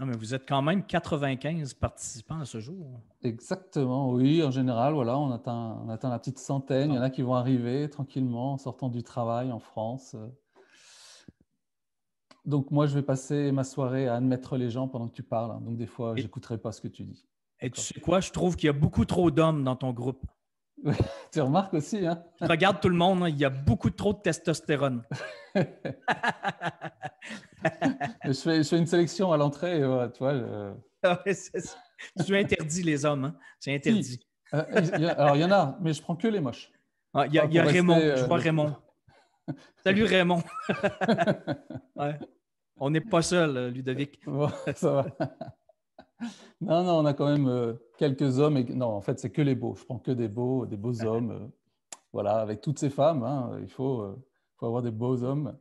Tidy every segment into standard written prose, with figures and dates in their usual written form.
Ah, mais vous êtes quand même 95 participants à ce jour. Exactement, oui. En général, voilà, on atteint la petite centaine. Il y en Ah. a qui vont arriver tranquillement en sortant du travail en France. Donc moi, je vais passer ma soirée à admettre les gens pendant que tu parles, hein. Donc des fois, Et, j'écouterai pas ce que tu dis. et tu D'accord. sais quoi? Je trouve qu'il y a beaucoup trop d'hommes dans ton groupe. Ouais, tu remarques aussi, hein? Je regarde tout le monde, hein, il y a beaucoup trop de testostérone. Je fais une sélection à l'entrée, et voilà, tu vois. Ah ouais, c'est ça. Tu interdis les hommes, hein? C'est Si, interdit. alors il y en a, mais je prends que les moches. Ah, Tu vois, il y a pour rester Raymond. Je vois Raymond. Salut Raymond. Ouais. On n'est pas seul, Ludovic. Bon, ça va. Non, non, on a quand même quelques hommes. Non, en fait, c'est que les beaux. Je prends que des beaux hommes. Voilà, avec toutes ces femmes, hein, faut avoir des beaux hommes.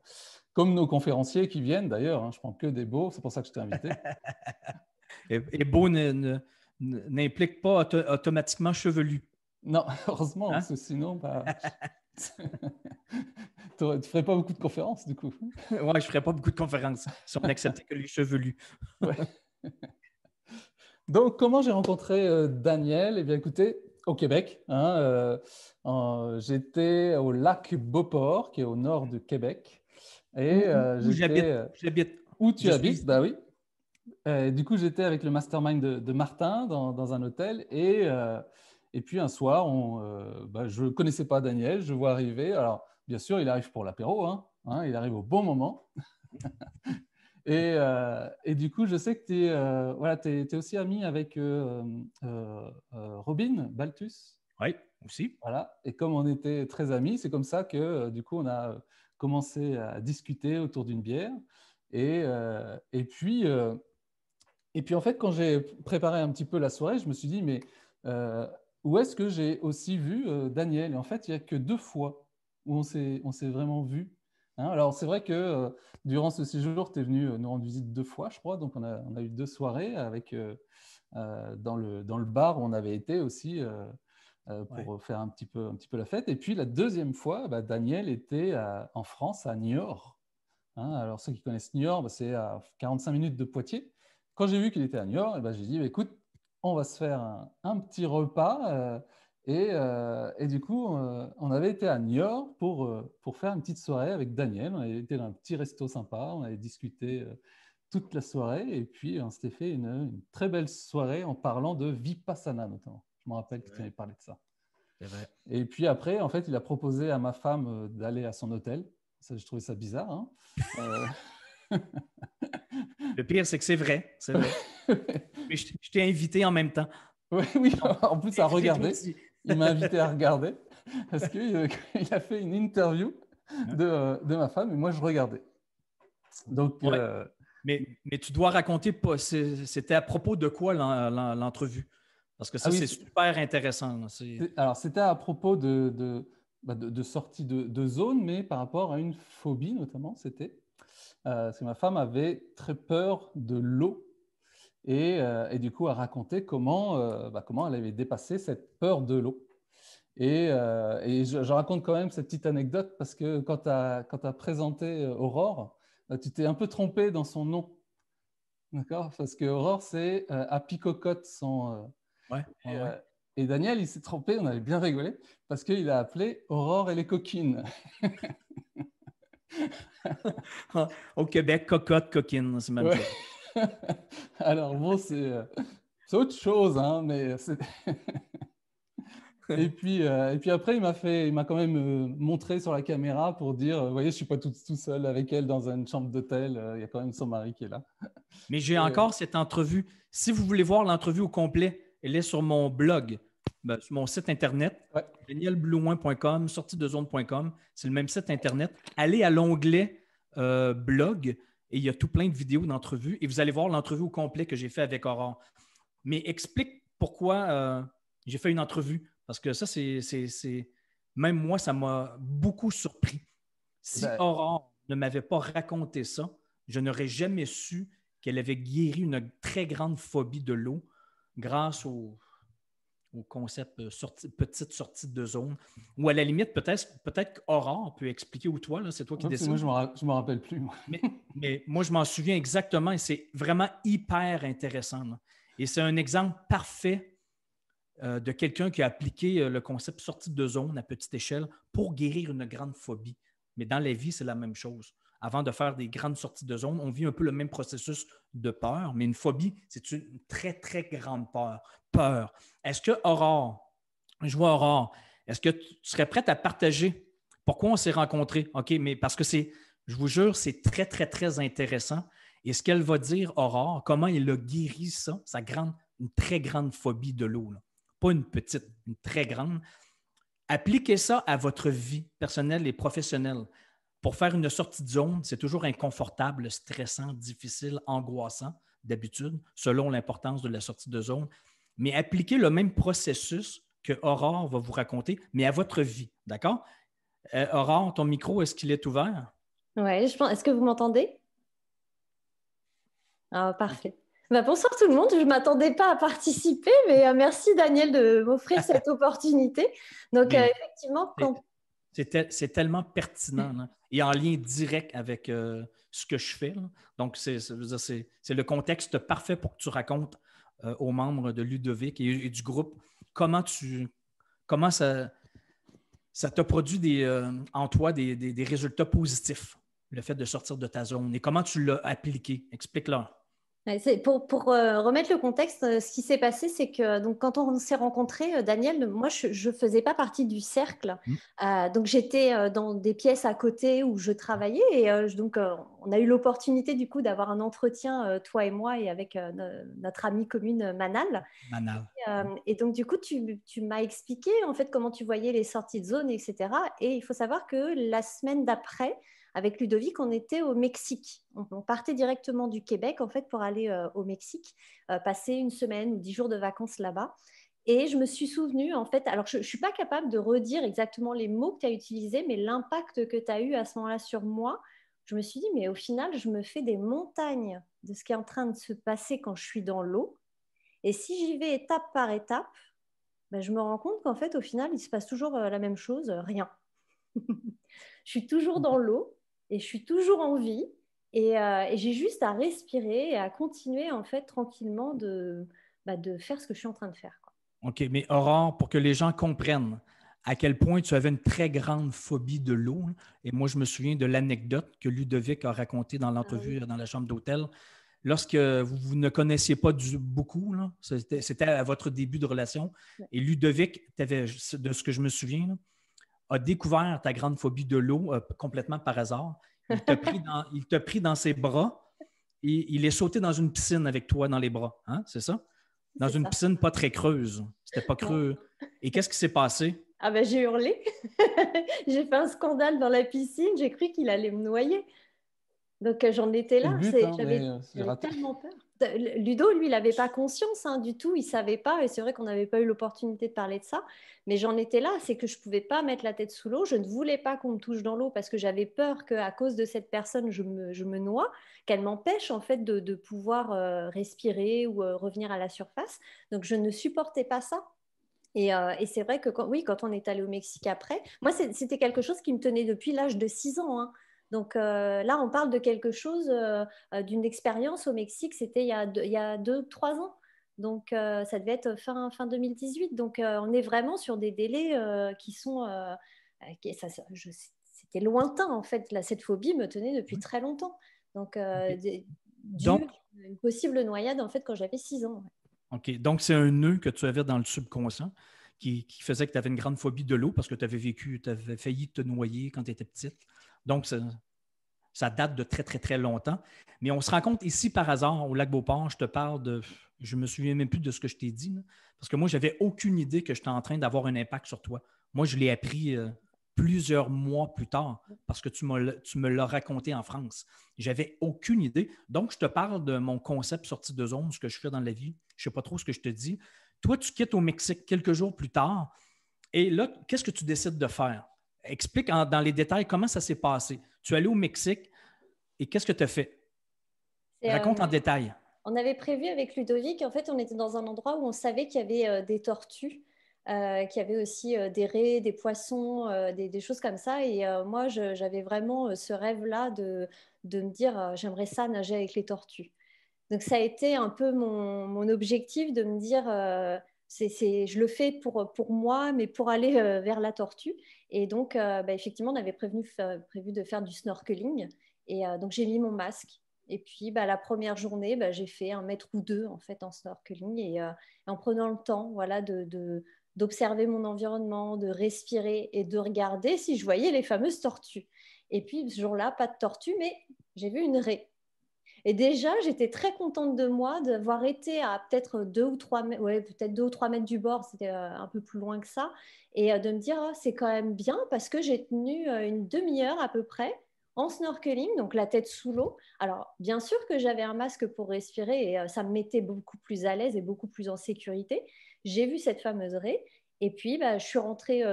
Comme nos conférenciers qui viennent d'ailleurs, hein, je prends que des beaux, c'est pour ça que je t'ai invité. Et beau n'implique pas automatiquement chevelu. Non, heureusement, Hein? parce que sinon, bah, tu ne ferais pas beaucoup de conférences du coup. Ouais, je ne ferais pas beaucoup de conférences si on acceptait que les chevelus. Ouais. Donc, comment j'ai rencontré Daniel? Eh bien, écoutez, au Québec, hein, j'étais au lac Beauport, qui est au nord de Québec. Et Où j'étais j'habite. J'habite. où tu Je suis habites? Bah ici. oui. Du coup, j'étais avec le mastermind de Martin dans un hôtel. Et puis, un soir, je ne connaissais pas Daniel, je vois arriver. Alors, bien sûr, il arrive pour l'apéro, hein, il arrive au bon moment. Et du coup, je sais que tu es, voilà, t'es aussi ami avec Robin Baltus. Oui, aussi. Voilà. Et comme on était très amis, c'est comme ça que du coup, on a commencé à discuter autour d'une bière. Et, euh, et puis, euh, et puis, en fait, quand j'ai préparé un petit peu la soirée, je me suis dit, mais euh, où est-ce que j'ai aussi vu Daniel? Et en fait, il n'y a que 2 fois où on s'est vraiment vu. Hein. Alors, c'est vrai que durant ce séjour, tu es venu nous rendre visite 2 fois, je crois. Donc, on a eu 2 soirées dans le bar où on avait été aussi Ouais. pour faire un petit peu la fête. Et puis, la deuxième fois, bah, Daniel était en France, à Niort. Hein. Alors, ceux qui connaissent Niort, bah, c'est à 45 minutes de Poitiers. Quand j'ai vu qu'il était à Niort, eh ben, j'ai dit, bah, écoute, on va se faire un petit repas. Et du coup, on avait été à Niort pour faire une petite soirée avec Daniel. On avait été dans un petit resto sympa, on avait discuté toute la soirée. Et puis, on s'était fait une très belle soirée en parlant de Vipassana, notamment. Je me rappelle C'est que tu vrai. avais parlé de ça. C'est vrai. Et puis après, en fait, il a proposé à ma femme d'aller à son hôtel. Ça, je trouvais ça bizarre, hein. Euh, Le pire, c'est que c'est vrai. C'est vrai. Mais je t'ai invité en même temps. Oui, oui, Donc, en plus à invité toi regarder. aussi. Il m'a invité à regarder parce qu'il il a fait une interview Hein? de ma femme et moi je regardais. Donc, Ouais. Mais tu dois raconter, c'était à propos de quoi l'entrevue? Parce que ah ça, oui, c'est super intéressant, là. alors c'était à propos de sortie de zone, mais par rapport à une phobie notamment, parce que ma femme avait très peur de l'eau et du coup a raconté comment elle avait dépassé cette peur de l'eau. Et je raconte quand même cette petite anecdote parce que quand tu as présenté Aurore, tu t'es un peu trompé dans son nom. D'accord? Parce que Aurore, c'est Happy Cocotte. Ouais, Et, ouais, ouais. euh, et Daniel, il s'est trompé, on avait bien rigolé, parce qu'il a appelé Aurore et les coquines. Au Québec, cocotte, coquine, c'est même Ouais. fait. Alors bon, c'est autre chose, hein, mais c'est. Et puis après, il m'a quand même montré sur la caméra pour dire, vous voyez, je suis pas tout seul avec elle dans une chambre d'hôtel, il y a quand même son mari qui est là. Mais j'ai Et, encore cette entrevue. Si vous voulez voir l'entrevue au complet, elle est sur mon blog, sur mon site internet, ouais, danielblouin.com, sortidezone.com. C'est le même site internet. Allez à l'onglet blog et il y a tout plein de vidéos d'entrevues et vous allez voir l'entrevue au complet que j'ai fait avec Aurore. Mais explique pourquoi j'ai fait une entrevue. Parce que ça, même moi, ça m'a beaucoup surpris. Si ben, Aurore ne m'avait pas raconté ça, je n'aurais jamais su qu'elle avait guéri une très grande phobie de l'eau grâce au concept petite sortie de zone. Ou à la limite, peut-être qu'Aurore peut expliquer, ou toi, c'est toi qui décides. Moi, je ne me rappelle plus. Moi. Mais moi, je m'en souviens exactement et c'est vraiment hyper intéressant. Là. Et c'est un exemple parfait de quelqu'un qui a appliqué le concept sortie de zone à petite échelle pour guérir une grande phobie. Mais dans la vie, c'est la même chose. Avant de faire des grandes sorties de zone, on vit un peu le même processus de peur, mais une phobie, c'est une très, très grande peur. Est-ce que Aurore, je vois Aurore, est-ce que tu serais prête à partager pourquoi on s'est rencontrés? OK, mais parce que je vous jure, c'est très, très, très intéressant. Et ce qu'elle va dire, Aurore, comment elle a guéri ça, une très grande phobie de l'eau. Là. Pas une petite, une très grande. Appliquez ça à votre vie personnelle et professionnelle. Pour faire une sortie de zone, c'est toujours inconfortable, stressant, difficile, angoissant d'habitude, selon l'importance de la sortie de zone. Mais appliquez le même processus que Aurore va vous raconter, mais à votre vie. D'accord? Aurore, ton micro, est-ce qu'il est ouvert? Oui, je pense. Est-ce que vous m'entendez? Ah, parfait. Bonsoir tout le monde. Je ne m'attendais pas à participer, mais merci Daniel de m'offrir cette opportunité. Donc, effectivement, c'est tellement pertinent là, et en lien direct avec ce que je fais. Là. Donc, c'est le contexte parfait pour que tu racontes aux membres de Ludovic et du groupe comment ça t'a produit en toi des résultats positifs, le fait de sortir de ta zone et comment tu l'as appliqué. Explique-leur. Pour remettre le contexte, ce qui s'est passé, c'est que donc, quand on s'est rencontrés, Daniel, moi, je ne faisais pas partie du cercle. Donc, j'étais dans des pièces à côté où je travaillais. Et donc, on a eu l'opportunité, du coup, d'avoir un entretien, toi et moi, et avec notre amie commune, Manal. Et donc, du coup, tu m'as expliqué, en fait, comment tu voyais les sorties de zone, etc. Et il faut savoir que la semaine d'après, avec Ludovic, on était au Mexique. On partait directement du Québec, en fait, pour aller au Mexique, passer une semaine ou 10 jours de vacances là-bas. Et je me suis souvenue, en fait, alors je ne suis pas capable de redire exactement les mots que tu as utilisés, mais l'impact que tu as eu à ce moment-là sur moi, je me suis dit, mais au final, je me fais des montagnes de ce qui est en train de se passer quand je suis dans l'eau. Et si j'y vais étape par étape, ben, je me rends compte qu'en fait, au final, il se passe toujours la même chose, rien. Je suis toujours dans l'eau et je suis toujours en vie et j'ai juste à respirer et à continuer en fait tranquillement de faire ce que je suis en train de faire. Quoi. OK, mais Aurore, pour que les gens comprennent à quel point tu avais une très grande phobie de l'eau, et moi je me souviens de l'anecdote que Ludovic a racontée dans l'entrevue dans la chambre d'hôtel. Lorsque vous ne connaissiez pas beaucoup, c'était à votre début de relation, et Ludovic, de ce que je me souviens, là, a découvert ta grande phobie de l'eau complètement par hasard. Il t'a pris dans ses bras et il est sauté dans une piscine avec toi dans les bras. Hein? C'est ça? Dans une piscine pas très creuse. C'était pas creux. Non. Et qu'est-ce qui s'est passé? Ah ben, j'ai hurlé. J'ai fait un scandale dans la piscine. J'ai cru qu'il allait me noyer. Donc, j'en étais là. J'avais tellement peur. Ludo, lui, il n'avait pas conscience du tout. Il ne savait pas. Et c'est vrai qu'on n'avait pas eu l'opportunité de parler de ça. Mais j'en étais là. C'est que je ne pouvais pas mettre la tête sous l'eau. Je ne voulais pas qu'on me touche dans l'eau parce que j'avais peur qu'à cause de cette personne, je me noie, qu'elle m'empêche en fait de pouvoir respirer ou revenir à la surface. Donc, je ne supportais pas ça. Et c'est vrai que quand on est allé au Mexique après, moi, c'était quelque chose qui me tenait depuis l'âge de 6 ans. Hein. Donc là, on parle de quelque chose, d'une expérience au Mexique, c'était il y a 2-3 ans. Donc ça devait être fin 2018. Donc on est vraiment sur des délais qui sont... c'était lointain en fait. Là, cette phobie me tenait depuis très longtemps. Donc, une possible noyade en fait quand j'avais 6 ans. Ouais. OK. Donc, c'est un nœud que tu avais dans le subconscient qui faisait que tu avais une grande phobie de l'eau parce que tu avais failli te noyer quand tu étais petite. Donc, ça date de très, très, très longtemps. Mais on se rencontre ici par hasard au lac Beauport. Je te parle de... Je ne me souviens même plus de ce que je t'ai dit. Là, parce que moi, je n'avais aucune idée que j'étais en train d'avoir un impact sur toi. Moi, je l'ai appris plusieurs mois plus tard parce que tu me l'as raconté en France. J'avais aucune idée. Donc, je te parle de mon concept sortie de zone, ce que je fais dans la vie. Je ne sais pas trop ce que je te dis. Toi, tu quittes au Mexique quelques jours plus tard. Et là, qu'est-ce que tu décides de faire? Explique dans les détails comment ça s'est passé. Tu es allé au Mexique et qu'est-ce que tu as fait? Raconte en détail. On avait prévu avec Ludovic, en fait, on était dans un endroit où on savait qu'il y avait des tortues, qu'il y avait aussi des raies, des poissons, des choses comme ça. Et moi, j'avais vraiment ce rêve-là de me dire, j'aimerais ça nager avec les tortues. Donc, ça a été un peu mon objectif de me dire, je le fais pour moi, mais pour aller vers la tortue. Et donc, effectivement, on avait prévu de faire du snorkeling. Et donc, j'ai mis mon masque. Et puis, la première journée, j'ai fait 1 mètre ou 2 en fait en snorkeling et en prenant le temps, voilà, d'observer mon environnement, de respirer et de regarder si je voyais les fameuses tortues. Et puis, ce jour-là, pas de tortue, mais j'ai vu une raie. Et déjà, j'étais très contente de moi d'avoir été à peut-être 2 ou 3 mètres, ouais, peut-être 2 ou 3 mètres du bord, c'était un peu plus loin que ça, et de me dire, ah, c'est quand même bien parce que j'ai tenu une demi-heure à peu près en snorkeling, donc la tête sous l'eau. Alors, bien sûr que j'avais un masque pour respirer et ça me mettait beaucoup plus à l'aise et beaucoup plus en sécurité. J'ai vu cette fameuse raie et puis je suis rentrée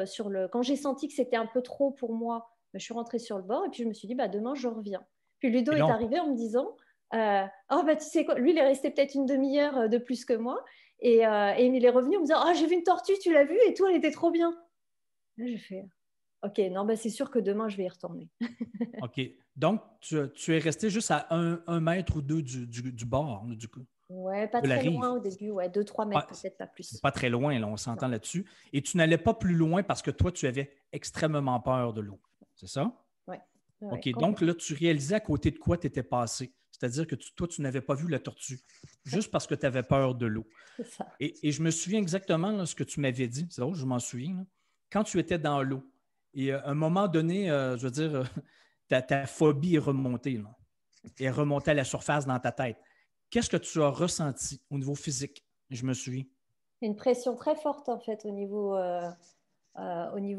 Quand j'ai senti que c'était un peu trop pour moi, je suis rentrée sur le bord et puis je me suis dit, demain, je reviens. Puis Ludo Et est là, arrivé en me disant, oh, tu sais quoi, lui, il est resté peut-être une demi-heure de plus que moi. Et il est revenu en me disant, oh, j'ai vu une tortue, tu l'as vue et tout, elle était trop bien. Là, j'ai fait, ok, non, c'est sûr que demain, je vais y retourner. OK. Donc, tu es resté juste à 1 mètre ou 2 du bord, du coup, Ouais, pas de la très rive. loin au début, ouais, 2, 3 mètres Pas- peut-être, pas c'est plus. pas très loin, là, on Non. s'entend là-dessus. Et tu n'allais pas plus loin parce que toi, tu avais extrêmement peur de l'eau. C'est ça? Ouais, ouais, OK. Donc complètement. là, tu réalisais à côté de quoi tu étais passé. C'est-à-dire que toi, tu n'avais pas vu la tortue, juste parce que tu avais peur de l'eau. C'est ça. Et je me souviens exactement là, ce que tu m'avais dit. C'est drôle, je m'en souviens. Là. Quand tu étais dans l'eau, et à un moment donné, je veux dire, ta phobie est remontée. Là, et est remontée à la surface dans ta tête. Qu'est-ce que tu as ressenti au niveau physique? Je me souviens. Une pression très forte, en fait, au niveau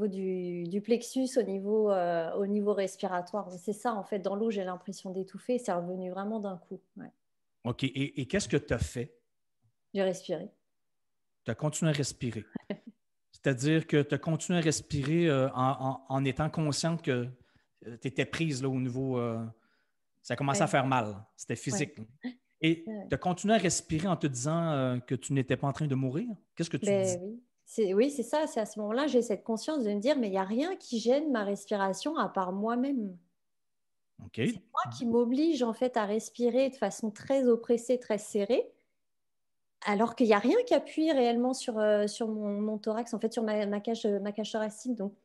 du plexus, au niveau respiratoire. C'est ça, en fait, dans l'eau, j'ai l'impression d'étouffer. C'est revenu vraiment d'un coup. Ouais. OK. Et qu'est-ce que tu as fait? J'ai respiré. Tu as continué à respirer. C'est-à-dire que tu as continué à respirer en étant consciente que tu étais prise là, au niveau. Ça commençait à Ouais, faire mal. C'était ouais, physique. Là. Et ouais. tu as continué à respirer en te disant que tu n'étais pas en train de mourir. Qu'est-ce que tu te dis? Ben oui, oui, c'est ça. C'est à ce moment-là, j'ai cette conscience de me dire, mais il n'y a rien qui gêne ma respiration à part moi-même. C'est OK. moi qui m'oblige en fait à respirer de façon très oppressée, très serrée, alors qu'il n'y a rien qui appuie réellement sur mon thorax, en fait, sur ma cage thoracique. Donc,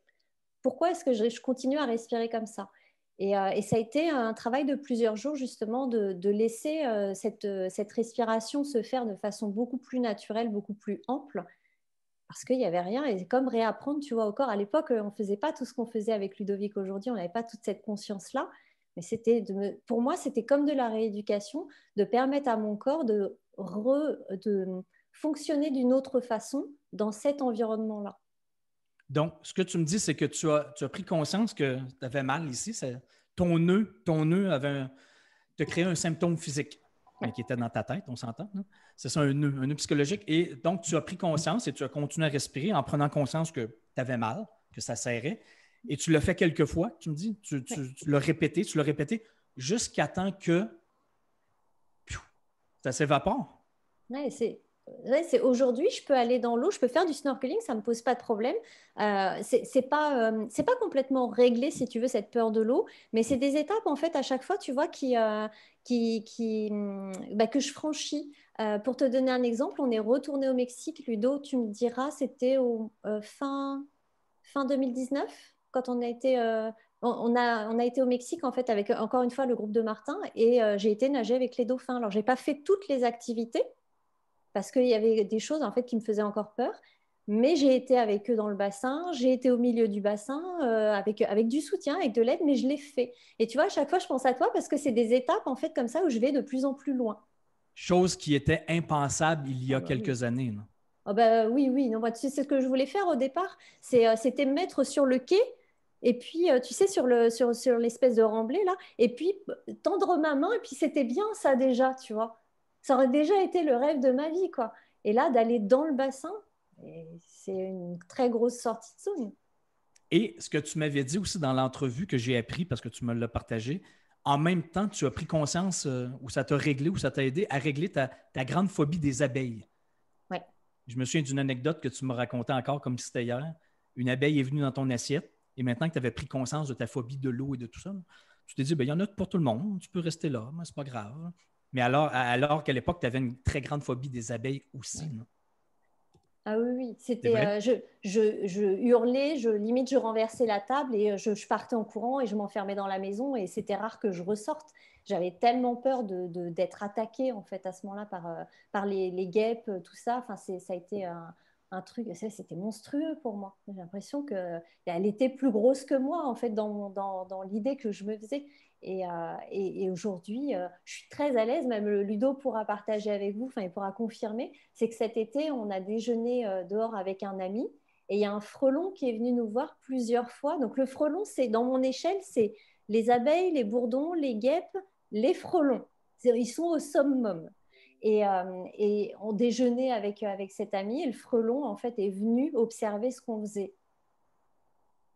pourquoi est-ce que je continue à respirer comme ça? Et ça a été un travail de plusieurs jours, justement, de laisser cette respiration se faire de façon beaucoup plus naturelle, beaucoup plus ample, parce qu'il n'y avait rien. Et comme réapprendre, tu vois, au corps, à l'époque, on ne faisait pas tout ce qu'on faisait avec Ludovic aujourd'hui, on n'avait pas toute cette conscience-là. Mais pour moi, c'était comme de la rééducation, de permettre à mon corps de fonctionner d'une autre façon dans cet environnement-là. Donc, ce que tu me dis, c'est que tu as pris conscience que tu avais mal ici. Ton nœud te créé un symptôme physique, mais qui était dans ta tête, on s'entend. Là? C'est ça, un nœud psychologique. Et donc, tu as pris conscience et tu as continué à respirer en prenant conscience que tu avais mal, que ça serrait. Et tu l'as fait quelques fois, tu me dis. Tu l'as répété, jusqu'à temps que piou, ça s'évapore. Ouais, aujourd'hui, je peux aller dans l'eau, je peux faire du snorkeling, ça ne me pose pas de problème. C'est pas complètement réglé, si tu veux, cette peur de l'eau, mais c'est des étapes, en fait, à chaque fois, tu vois, que je franchis. Pour te donner un exemple, on est retourné au Mexique. Ludo, tu me diras, c'était fin 2019, quand on a été au Mexique, en fait, avec, encore une fois, le groupe de Martin, et j'ai été nager avec les dauphins. Alors, j'ai pas fait toutes les activités, parce qu'il y avait des choses en fait qui me faisaient encore peur. Mais j'ai été avec eux dans le bassin, j'ai été au milieu du bassin avec du soutien, avec de l'aide, mais je l'ai fait. Et tu vois, à chaque fois, je pense à toi parce que c'est des étapes en fait comme ça où je vais de plus en plus loin. Chose qui était impensable il y Ah a bah oui. quelques années. Là. Ah bah oui, oui. Non, moi, tu sais, c'est ce que je voulais faire au départ. C'était me mettre sur le quai et puis, tu sais, sur l'espèce de remblai là, et puis tendre ma main et puis c'était bien ça déjà, tu vois. Ça aurait déjà été le rêve de ma vie, quoi. Et là, d'aller dans le bassin, c'est une très grosse sortie de zone. Et ce que tu m'avais dit aussi dans l'entrevue que j'ai appris, parce que tu me l'as partagé, en même temps, tu as pris conscience ou ça t'a réglé ou ça t'a aidé à régler ta grande phobie des abeilles. Oui. Je me souviens d'une anecdote que tu me racontais encore comme si c'était hier. Une abeille est venue dans ton assiette et maintenant que tu avais pris conscience de ta phobie de l'eau et de tout ça, tu t'es dit, il y en a pour tout le monde, tu peux rester là, mais c'est pas grave. Mais alors qu'à l'époque, tu avais une très grande phobie des abeilles aussi. Non? Ah oui, oui, C'est vrai? je hurlais, limite je renversais la table et je partais en courant et je m'enfermais dans la maison et c'était rare que je ressorte. J'avais tellement peur d'être attaquée en fait à ce moment-là par les guêpes, tout ça. Enfin, ça a été un truc, c'était monstrueux pour moi. J'ai l'impression qu'elle était plus grosse que moi en fait dans l'idée que je me faisais. Et aujourd'hui, je suis très à l'aise, même Ludo pourra partager avec vous, enfin, il pourra confirmer, c'est que cet été, on a déjeuné dehors avec un ami et il y a un frelon qui est venu nous voir plusieurs fois. Donc le frelon, c'est dans mon échelle, c'est les abeilles, les bourdons, les guêpes, les frelons. Ils sont au summum. Et on déjeunait avec cet ami et le frelon, en fait, est venu observer ce qu'on faisait.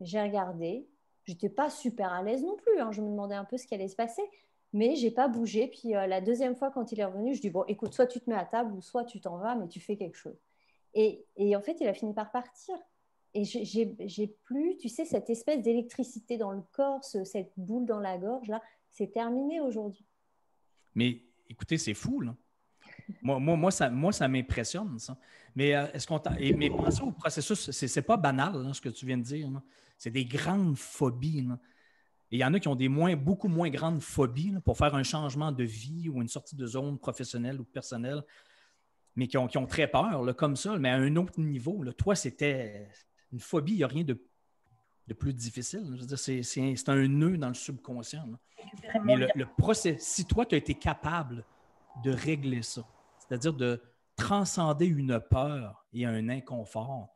J'ai regardé. J'étais pas super à l'aise non plus. Hein. Je me demandais un peu ce qui allait se passer. Mais j'ai pas bougé. Puis la deuxième fois, quand il est revenu, je dis, bon, écoute, soit tu te mets à table ou soit tu t'en vas, mais tu fais quelque chose. Et en fait, il a fini par partir. Et j'ai plus, tu sais, cette espèce d'électricité dans le corps, cette boule dans la gorge, là, c'est terminé aujourd'hui. Mais écoutez, c'est fou, là. Moi, ça m'impressionne, ça. Mais est-ce qu'on mais pensez au processus, c'est pas banal, là, ce que tu viens de dire. Là. C'est des grandes phobies. Là. Et il y en a qui ont beaucoup moins grandes phobies là, pour faire un changement de vie ou une sortie de zone professionnelle ou personnelle, mais qui ont très peur, là, comme ça, mais à un autre niveau. Là. Toi, c'était une phobie, il n'y a rien de plus difficile. Je veux dire, c'est un nœud dans le subconscient. Là. Mais le procès, si toi, tu as été capable de régler ça, c'est-à-dire de transcender une peur et un inconfort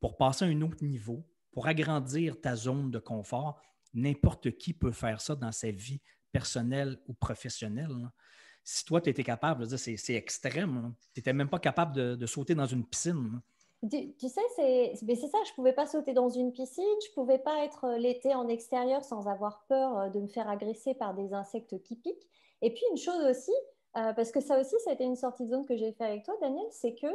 pour passer à un autre niveau, pour agrandir ta zone de confort, n'importe qui peut faire ça dans sa vie personnelle ou professionnelle. Là. Si toi, tu étais capable, c'est extrême. Tu n'étais même pas capable de sauter dans une piscine. Là. Tu sais, c'est ça, je ne pouvais pas sauter dans une piscine, je ne pouvais pas être l'été en extérieur sans avoir peur de me faire agresser par des insectes qui piquent. Et puis une chose aussi, parce que ça aussi, ça a été une sortie de zone que j'ai fait avec toi, Daniel, c'est que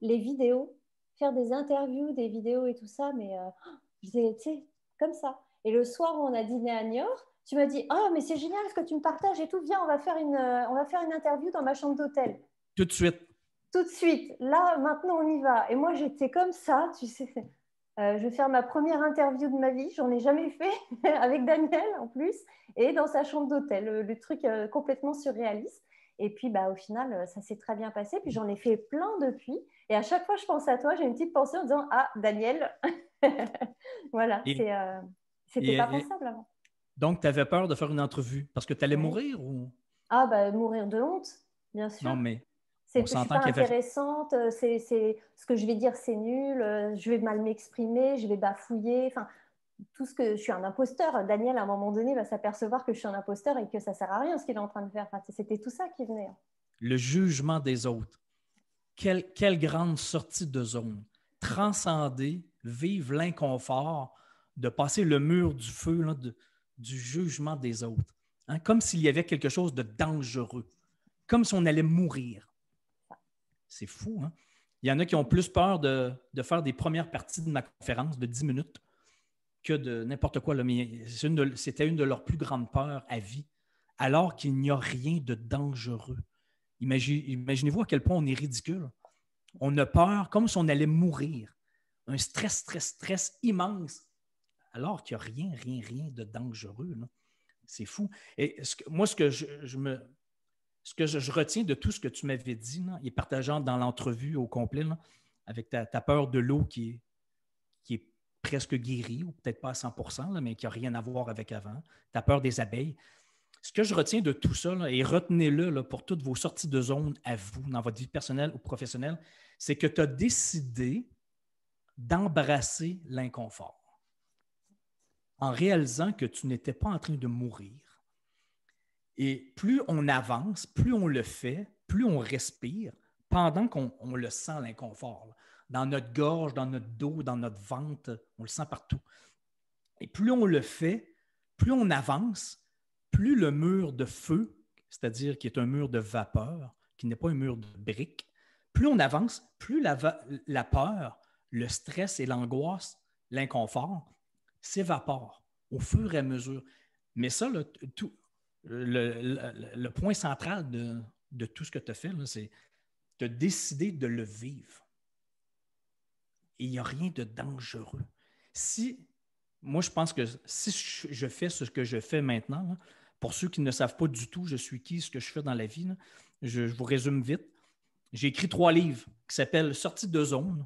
les vidéos, faire des interviews, des vidéos et tout ça, mais je disais, tu sais, comme ça. Et le soir où on a dîné à Niort, tu m'as dit, oh, mais c'est génial ce que tu me partages et tout, viens, on va faire une interview dans ma chambre d'hôtel. Tout de suite. Tout de suite, là, maintenant, on y va. Et moi, j'étais comme ça, tu sais. Je vais faire ma première interview de ma vie. J'en ai jamais fait avec Daniel en plus, et dans sa chambre d'hôtel, le truc complètement surréaliste. Et puis, bah, au final, ça s'est très bien passé. Puis j'en ai fait plein depuis. Et à chaque fois, je pense à toi. J'ai une petite pensée en disant, ah, Daniel. Voilà, Et, c'était pas et, pensable avant. donc, tu avais peur de faire une entrevue parce que tu allais Ouais. mourir ou. Ah, bah, mourir de honte, bien sûr. Non, mais Je on ne suis s'entend pas qu'il y avait. intéressante, ce que je vais dire, c'est nul, je vais mal m'exprimer, je vais bafouiller. Enfin, tout ce que je suis un imposteur. Daniel, à un moment donné, va s'apercevoir que je suis un imposteur et que ça ne sert à rien ce qu'il est en train de faire. Enfin, c'était tout ça qui venait. Le jugement des autres. Quelle grande sortie de zone. Transcender, vivre l'inconfort, de passer le mur du feu là, du jugement des autres. Hein? Comme s'il y avait quelque chose de dangereux. Comme si on allait mourir. C'est fou, hein? Il y en a qui ont plus peur de faire des premières parties de ma conférence de 10 minutes que de n'importe quoi. Là. Mais c'était une de leurs plus grandes peurs à vie, alors qu'il n'y a rien de dangereux. Imaginez-vous à quel point on est ridicule. On a peur comme si on allait mourir. Un stress immense, alors qu'il n'y a rien de dangereux. Là. C'est fou. Et moi, ce que je retiens de tout ce que tu m'avais dit, là, et partageant dans l'entrevue au complet, là, avec ta peur de l'eau qui est presque guérie, ou peut-être pas à 100%, là, mais qui n'a rien à voir avec avant, ta peur des abeilles. Ce que je retiens de tout ça, là, et retenez-le là, pour toutes vos sorties de zone à vous, dans votre vie personnelle ou professionnelle, c'est que tu as décidé d'embrasser l'inconfort en réalisant que tu n'étais pas en train de mourir. Et plus on avance, plus on le fait, plus on respire pendant qu'on le sent, l'inconfort. Là. Dans notre gorge, dans notre dos, dans notre ventre, on le sent partout. Et plus on le fait, plus on avance, plus le mur de feu, c'est-à-dire qui est un mur de vapeur, qui n'est pas un mur de briques, plus on avance, plus la peur, le stress et l'angoisse, l'inconfort s'évaporent au fur et à mesure. Mais ça, là, le point central de tout ce que tu as fait, là, c'est de décider de le vivre. Et il n'y a rien de dangereux. Moi, je pense que si je fais ce que je fais maintenant, là, pour ceux qui ne savent pas du tout je suis qui, ce que je fais dans la vie, là, je vous résume vite. J'ai écrit 3 livres qui s'appellent « Sortie de zone »,«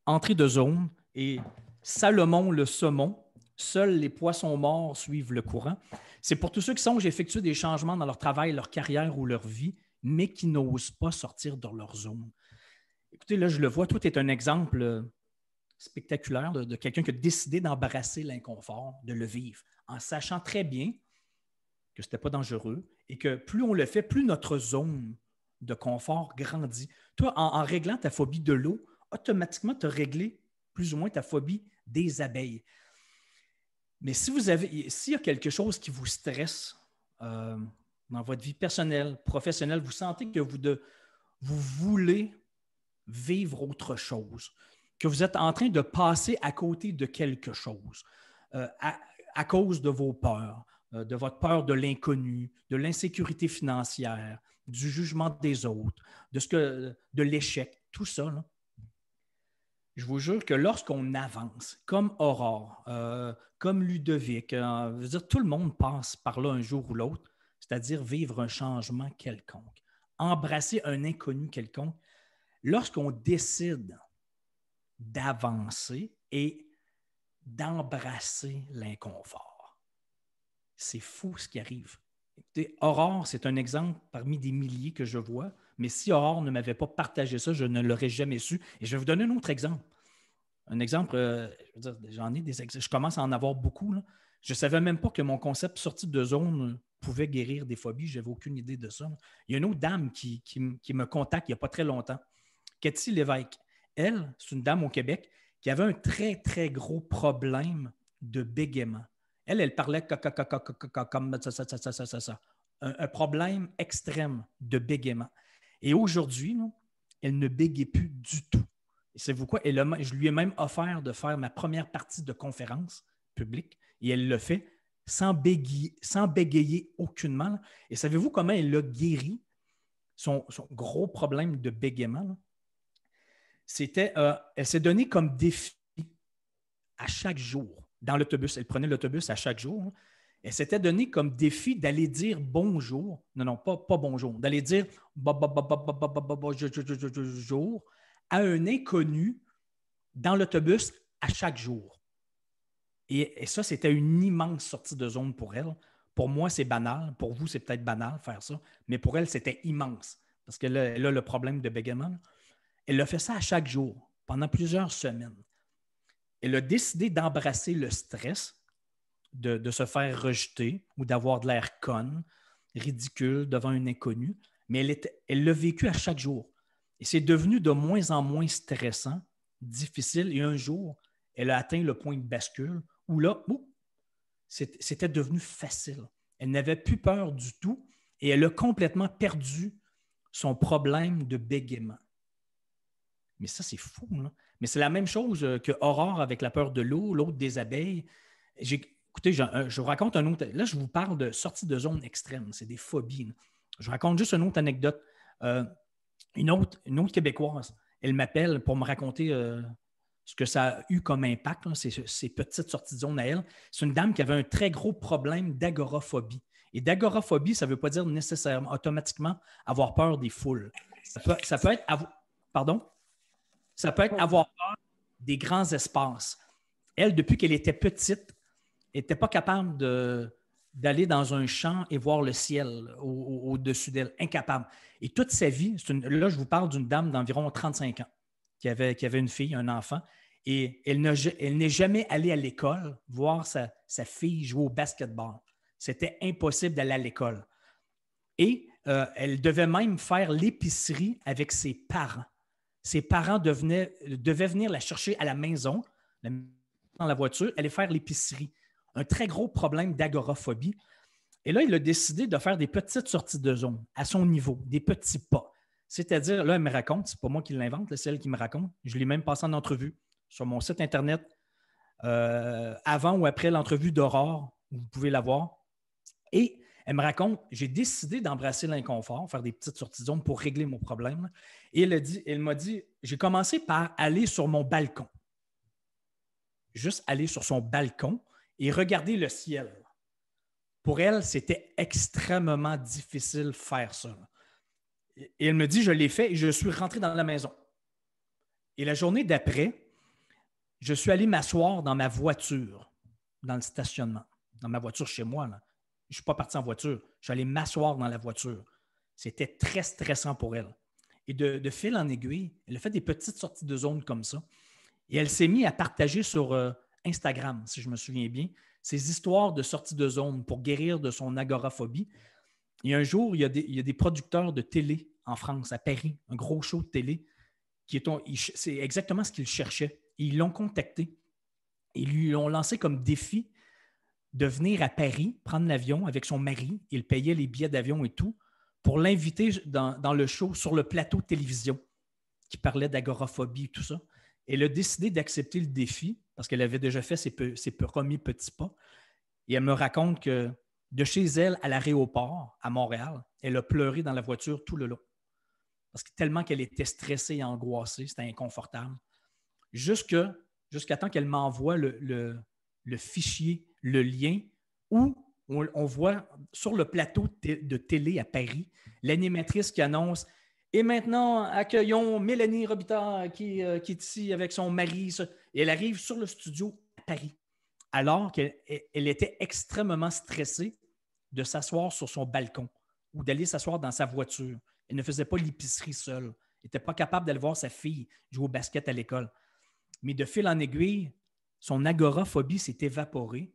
Entrée de zone » et « Salomon le saumon. Seuls les poissons morts suivent le courant ». C'est pour tous ceux qui songent effectuer des changements dans leur travail, leur carrière ou leur vie, mais qui n'osent pas sortir de leur zone. Écoutez, là, je le vois, toi, tu es un exemple spectaculaire de quelqu'un qui a décidé d'embrasser l'inconfort, de le vivre, en sachant très bien que ce n'était pas dangereux et que plus on le fait, plus notre zone de confort grandit. Toi, en réglant ta phobie de l'eau, automatiquement, tu as réglé plus ou moins ta phobie des abeilles. Mais s'il y a quelque chose qui vous stresse dans votre vie personnelle, professionnelle, vous sentez que vous voulez vivre autre chose, que vous êtes en train de passer à côté de quelque chose à cause de vos peurs, de votre peur de l'inconnu, de l'insécurité financière, du jugement des autres, de l'échec, tout ça, là. Je vous jure que lorsqu'on avance, comme Aurore, comme Ludovic, je veux dire, tout le monde passe par là un jour ou l'autre, c'est-à-dire vivre un changement quelconque, embrasser un inconnu quelconque. Lorsqu'on décide d'avancer et d'embrasser l'inconfort, c'est fou ce qui arrive. Écoutez, Aurore, c'est un exemple parmi des milliers que je vois, mais si Aurore ne m'avait pas partagé ça, je ne l'aurais jamais su. Et je vais vous donner un autre exemple. Un exemple, je veux dire, j'en ai des exemples. Je commence à en avoir beaucoup, là. Je ne savais même pas que mon concept sortie de zone pouvait guérir des phobies. Je n'avais aucune idée de ça. Il y a une autre dame qui me contacte il n'y a pas très longtemps. Cathy Lévesque. Elle, c'est une dame au Québec qui avait un très, très gros problème de bégaiement. Elle parlait comme ça. Un problème extrême de bégaiement. Et aujourd'hui, là, elle ne bégait plus du tout. Et savez-vous quoi? Je lui ai même offert de faire ma première partie de conférence publique et elle le fait sans bégayer aucunement, là. Et savez-vous comment elle a guéri son gros problème de bégaiement, là? Elle s'est donnée comme défi à chaque jour dans l'autobus. Elle prenait l'autobus à chaque jour, hein. Elle s'était donnée comme défi d'aller dire bonjour. Non, pas bonjour. D'aller dire bonjour à un inconnu dans l'autobus à chaque jour. Et ça, c'était une immense sortie de zone pour elle. Pour moi, c'est banal. Pour vous, c'est peut-être banal faire ça. Mais pour elle, c'était immense. Parce qu'elle a le problème de bégaiement. Elle a fait ça à chaque jour, pendant plusieurs semaines. Elle a décidé d'embrasser le stress, de se faire rejeter ou d'avoir de l'air conne, ridicule devant un inconnu. Mais elle l'a vécu à chaque jour. Et c'est devenu de moins en moins stressant, difficile. Et un jour, elle a atteint le point de bascule où là, c'était devenu facile. Elle n'avait plus peur du tout et elle a complètement perdu son problème de bégaiement. Mais ça, c'est fou, là. Mais c'est la même chose que Aurore avec la peur de l'eau, l'autre des abeilles. Écoutez, je vous raconte un autre. Là, je vous parle de sortie de zone extrême. C'est des phobies, là. Je vous raconte juste une autre anecdote. Une autre Québécoise, elle m'appelle pour me raconter ce que ça a eu comme impact, là, ces petites sorties de zone à elle. C'est une dame qui avait un très gros problème d'agoraphobie. Et d'agoraphobie, ça ne veut pas dire nécessairement, automatiquement, avoir peur des foules. Ça peut être... Pardon? Ça peut être avoir peur des grands espaces. Elle, depuis qu'elle était petite, elle n'était pas capable d'aller dans un champ et voir le ciel au-dessus d'elle. Incapable. Et toute sa vie, là, je vous parle d'une dame d'environ 35 ans qui avait une fille, un enfant, et elle n'est jamais allée à l'école voir sa fille jouer au basketball. C'était impossible d'aller à l'école. Et elle devait même faire l'épicerie avec ses parents. Ses parents devaient venir la chercher à la maison, dans la voiture, aller faire l'épicerie. un très gros problème d'agoraphobie. Et là, il a décidé de faire des petites sorties de zone à son niveau, des petits pas. C'est-à-dire, là, elle me raconte, c'est pas moi qui l'invente, c'est elle qui me raconte. Je l'ai même passé en entrevue sur mon site Internet avant ou après l'entrevue d'Aurore, vous pouvez la voir. Et elle me raconte, j'ai décidé d'embrasser l'inconfort, faire des petites sorties de zone pour régler mon problème. Et elle m'a dit, j'ai commencé par aller sur mon balcon. Juste aller sur son balcon et regarder le ciel. Pour elle, c'était extrêmement difficile de faire ça. Et elle me dit, je l'ai fait et je suis rentré dans la maison. Et la journée d'après, je suis allé m'asseoir dans ma voiture, dans le stationnement, dans ma voiture chez moi. Là. Je ne suis pas parti en voiture. Je suis allé m'asseoir dans la voiture. C'était très stressant pour elle. Et de fil en aiguille, elle a fait des petites sorties de zone comme ça. Et elle s'est mise à partager sur Instagram, si je me souviens bien, ses histoires de sorties de zone pour guérir de son agoraphobie. Et un jour, il y a des producteurs de télé en France, à Paris, un gros show de télé, c'est exactement ce qu'ils cherchaient. Et ils l'ont contacté. Ils lui ont lancé comme défi de venir à Paris, prendre l'avion avec son mari. Il payait les billets d'avion et tout, pour l'inviter dans le show sur le plateau de télévision qui parlait d'agoraphobie et tout ça. Elle a décidé d'accepter le défi parce qu'elle avait déjà fait ses premiers petits pas. Et elle me raconte que de chez elle à l'aéroport, à Montréal, elle a pleuré dans la voiture tout le long. Parce que tellement qu'elle était stressée et angoissée, c'était inconfortable. Jusqu'à temps qu'elle m'envoie le fichier, le lien, où on voit sur le plateau de télé à Paris, l'animatrice qui annonce « Et maintenant, accueillons Mélanie Robitaille qui est ici avec son mari. » Et elle arrive sur le studio à Paris, alors qu'elle était extrêmement stressée de s'asseoir sur son balcon ou d'aller s'asseoir dans sa voiture. Elle ne faisait pas l'épicerie seule. Elle n'était pas capable d'aller voir sa fille jouer au basket à l'école. Mais de fil en aiguille, son agoraphobie s'est évaporée.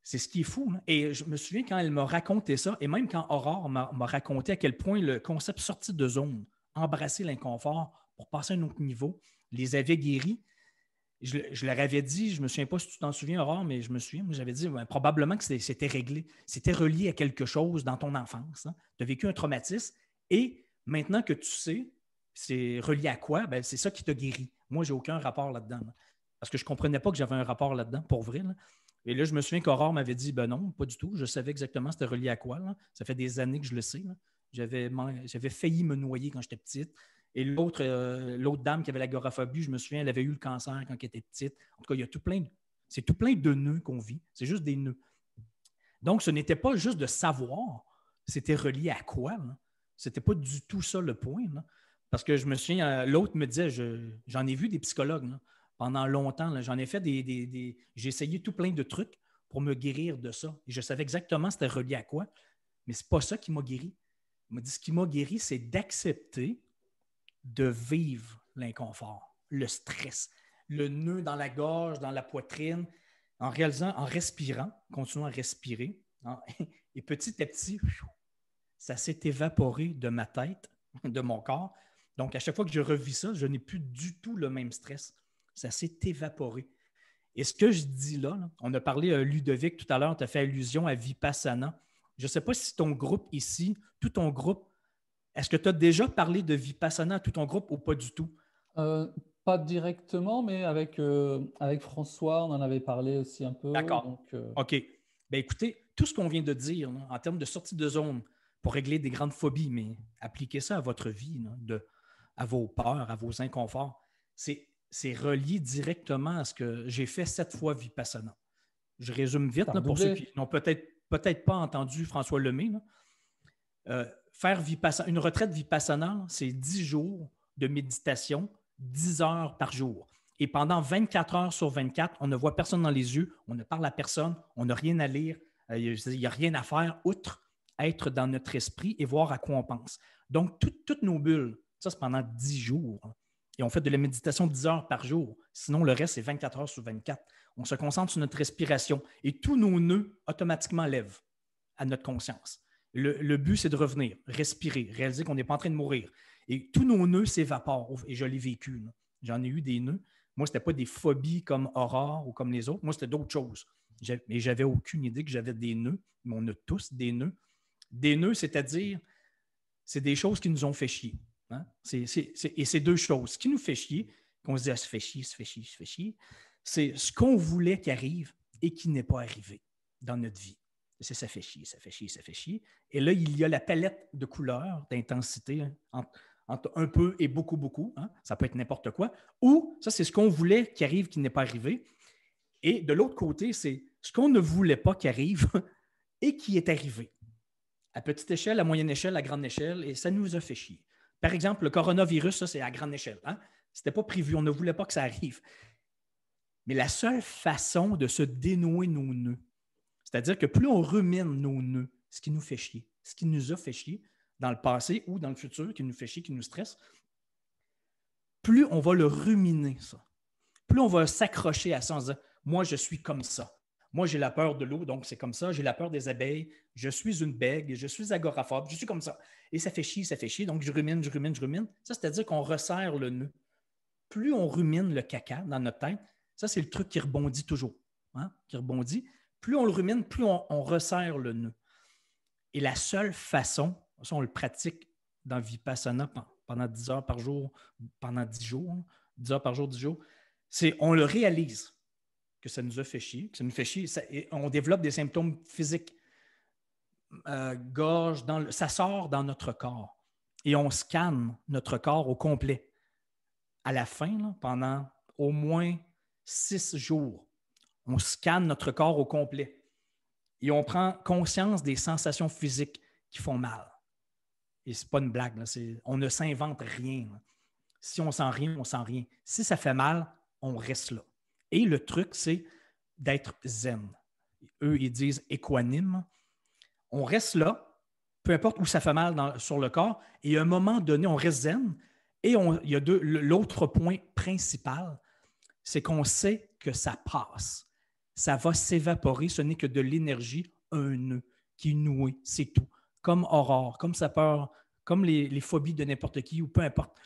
C'est ce qui est fou. Hein? Et je me souviens quand elle m'a raconté ça, et même quand Aurore m'a raconté à quel point le concept sortie de zone, embrasser l'inconfort pour passer à un autre niveau, les avait guéris. Je leur avais dit, je ne me souviens pas si tu t'en souviens, Aurore, mais je me souviens, j'avais dit probablement que c'était réglé. C'était relié à quelque chose dans ton enfance. Hein? Tu as vécu un traumatisme et maintenant que tu sais, c'est relié à quoi? Ben, c'est ça qui t'a guéri. Moi, je n'ai aucun rapport là-dedans. Là. Parce que je ne comprenais pas que j'avais un rapport là-dedans, pour vrai. Là. Et là, je me souviens qu'Aurore m'avait dit, ben non, pas du tout. Je savais exactement c'était relié à quoi. Là. Ça fait des années que je le sais. Là. J'avais failli me noyer quand j'étais petite. Et l'autre dame qui avait l'agoraphobie, je me souviens, elle avait eu le cancer quand elle était petite. En tout cas, il y a c'est tout plein de nœuds qu'on vit. C'est juste des nœuds. Donc, ce n'était pas juste de savoir, c'était relié à quoi. Là. C'était pas du tout ça le point. Là. Parce que je me souviens, l'autre me disait, j'en ai vu des psychologues là, pendant longtemps. Là, j'en ai fait j'ai essayé tout plein de trucs pour me guérir de ça. Et je savais exactement c'était relié à quoi. Mais c'est pas ça qui m'a guéri. Il m'a dit, ce qui m'a guéri, c'est d'accepter de vivre l'inconfort, le stress, le nœud dans la gorge, dans la poitrine, en respirant, continuant à respirer. Et petit à petit, ça s'est évaporé de ma tête, de mon corps. Donc, à chaque fois que je revis ça, je n'ai plus du tout le même stress. Ça s'est évaporé. Et ce que je dis là, on a parlé, Ludovic, tout à l'heure, tu as fait allusion à Vipassana. Je ne sais pas si ton groupe ici, tout ton groupe, est-ce que tu as déjà parlé de Vipassana à tout ton groupe ou pas du tout? Pas directement, mais avec François, on en avait parlé aussi un peu. D'accord. Donc, OK. Bien, écoutez, tout ce qu'on vient de dire là, en termes de sortie de zone pour régler des grandes phobies, mais appliquez ça à votre vie, là, à vos peurs, à vos inconforts, c'est relié directement à ce que j'ai fait 7 fois Vipassana. Je résume vite là, pour ceux qui n'ont peut-être pas entendu François Lemay. Faire une retraite Vipassana, c'est 10 jours de méditation, 10 heures par jour. Et pendant 24 heures sur 24, on ne voit personne dans les yeux, on ne parle à personne, on n'a rien à lire, il n'y a rien à faire outre être dans notre esprit et voir à quoi on pense. Donc, toutes nos bulles, ça, c'est pendant 10 jours. Et on fait de la méditation 10 heures par jour. Sinon, le reste, c'est 24 heures sur 24. On se concentre sur notre respiration et tous nos nœuds automatiquement lèvent à notre conscience. Le but, c'est de revenir, respirer, réaliser qu'on n'est pas en train de mourir. Et tous nos nœuds s'évaporent. Et je l'ai vécu. Là. J'en ai eu des nœuds. Moi, ce n'était pas des phobies comme Aurore ou comme les autres. Moi, c'était d'autres choses. Mais j'avais aucune idée que j'avais des nœuds. Mais on a tous des nœuds. Des nœuds, c'est-à-dire, c'est des choses qui nous ont fait chier. Hein? Et c'est deux choses. Ce qui nous fait chier, qu'on se dit, ça fait chier, ça fait chier, ça fait chier, c'est ce qu'on voulait qu'il arrive et qui n'est pas arrivé dans notre vie. C'est ça fait chier, ça fait chier, ça fait chier. Et là, il y a la palette de couleurs, d'intensité, hein, entre un peu et beaucoup, beaucoup. Hein? Ça peut être n'importe quoi. Ou, ça, c'est ce qu'on voulait qui arrive, qui n'est pas arrivé. Et de l'autre côté, c'est ce qu'on ne voulait pas qui arrive et qui est arrivé. À petite échelle, à moyenne échelle, à grande échelle, et ça nous a fait chier. Par exemple, le coronavirus, ça, c'est à grande échelle. Hein? Ce n'était pas prévu, on ne voulait pas que ça arrive. Mais la seule façon de se dénouer nos nœuds, c'est-à-dire que plus on rumine nos nœuds, ce qui nous fait chier, ce qui nous a fait chier dans le passé ou dans le futur, qui nous fait chier, qui nous stresse, plus on va le ruminer, ça. Plus on va s'accrocher à ça en se disant « Moi, je suis comme ça. Moi, j'ai la peur de l'eau, donc c'est comme ça. J'ai la peur des abeilles. Je suis une bègue. Je suis agoraphobe. Je suis comme ça. » Et ça fait chier. Donc, je rumine. Ça, c'est-à-dire qu'on resserre le nœud. Plus on rumine le caca dans notre tête, ça, c'est le truc qui rebondit toujours. Hein? Qui rebondit. Plus on le rumine, plus on resserre le nœud. Et la seule façon, ça, on le pratique dans Vipassana pendant 10 heures par jour, pendant 10 jours, hein? 10 heures par jour, 10 jours, c'est on le réalise que ça nous a fait chier, que ça nous fait chier, et on développe des symptômes physiques. Gorge, ça sort dans notre corps et on scanne notre corps au complet. À la fin, là, pendant au moins 6 jours, on scanne notre corps au complet et on prend conscience des sensations physiques qui font mal. Et ce n'est pas une blague, là, on ne s'invente rien. Là. Si on sent rien, on sent rien. Si ça fait mal, on reste là. Et le truc, c'est d'être zen. Eux, ils disent équanime. On reste là, peu importe où ça fait mal sur le corps, et à un moment donné, on reste zen. Et il y a l'autre point principal, c'est qu'on sait que ça passe. Ça va s'évaporer, ce n'est que de l'énergie, un nœud qui est noué, c'est tout. Comme Aurore, comme sa peur, comme les phobies de n'importe qui, ou peu importe.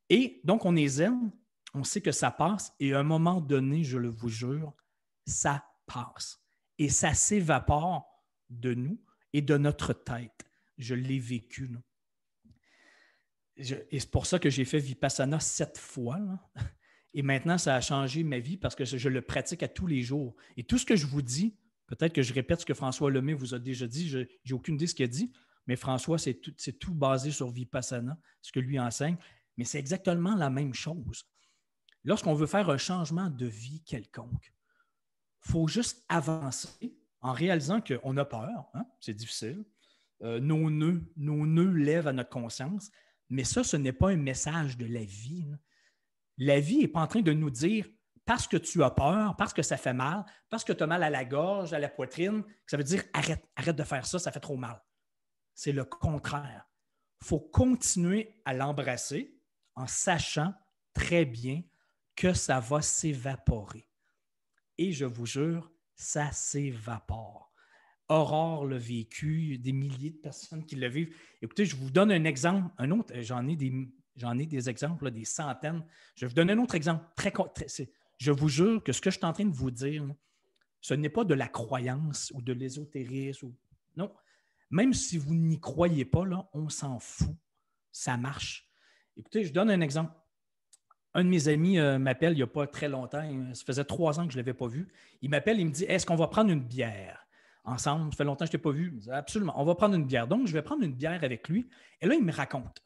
Et donc, on est zen, on sait que ça passe, et à un moment donné, je le vous jure, ça passe. Et ça s'évapore de nous et de notre tête. Je l'ai vécu. Là. Et c'est pour ça que j'ai fait Vipassana 7 fois. Là. Et maintenant, ça a changé ma vie parce que je le pratique à tous les jours. Et tout ce que je vous dis, peut-être que je répète ce que François Lemay vous a déjà dit, je n'ai aucune idée de ce qu'il a dit, mais François, c'est tout basé sur Vipassana, ce que lui enseigne. Mais c'est exactement la même chose. Lorsqu'on veut faire un changement de vie quelconque, il faut juste avancer en réalisant qu'on a peur, hein? C'est difficile. Nos nœuds lèvent à notre conscience, mais ça, ce n'est pas un message de la vie. Là. La vie n'est pas en train de nous dire parce que tu as peur, parce que ça fait mal, parce que tu as mal à la gorge, à la poitrine, ça veut dire arrête de faire ça, ça fait trop mal. C'est le contraire. Il faut continuer à l'embrasser en sachant très bien que ça va s'évaporer. Et je vous jure, ça s'évapore. Aurore l'a vécu, des milliers de personnes qui le vivent. Écoutez, je vous donne un exemple, un autre, j'en ai des exemples, là, des centaines. Je vais vous donner un autre exemple. Je vous jure que ce que je suis en train de vous dire, ce n'est pas de la croyance ou de l'ésotérisme. Non. Même si vous n'y croyez pas, là, on s'en fout. Ça marche. Écoutez, je donne un exemple. Un de mes amis m'appelle il n'y a pas très longtemps. Ça faisait 3 ans que je ne l'avais pas vu. Il m'appelle, il me dit « Est-ce qu'on va prendre une bière ensemble? Ça fait longtemps que je ne t'ai pas vu. » Je dis « Absolument, on va prendre une bière. » Donc, je vais prendre une bière avec lui. Et là, il me raconte.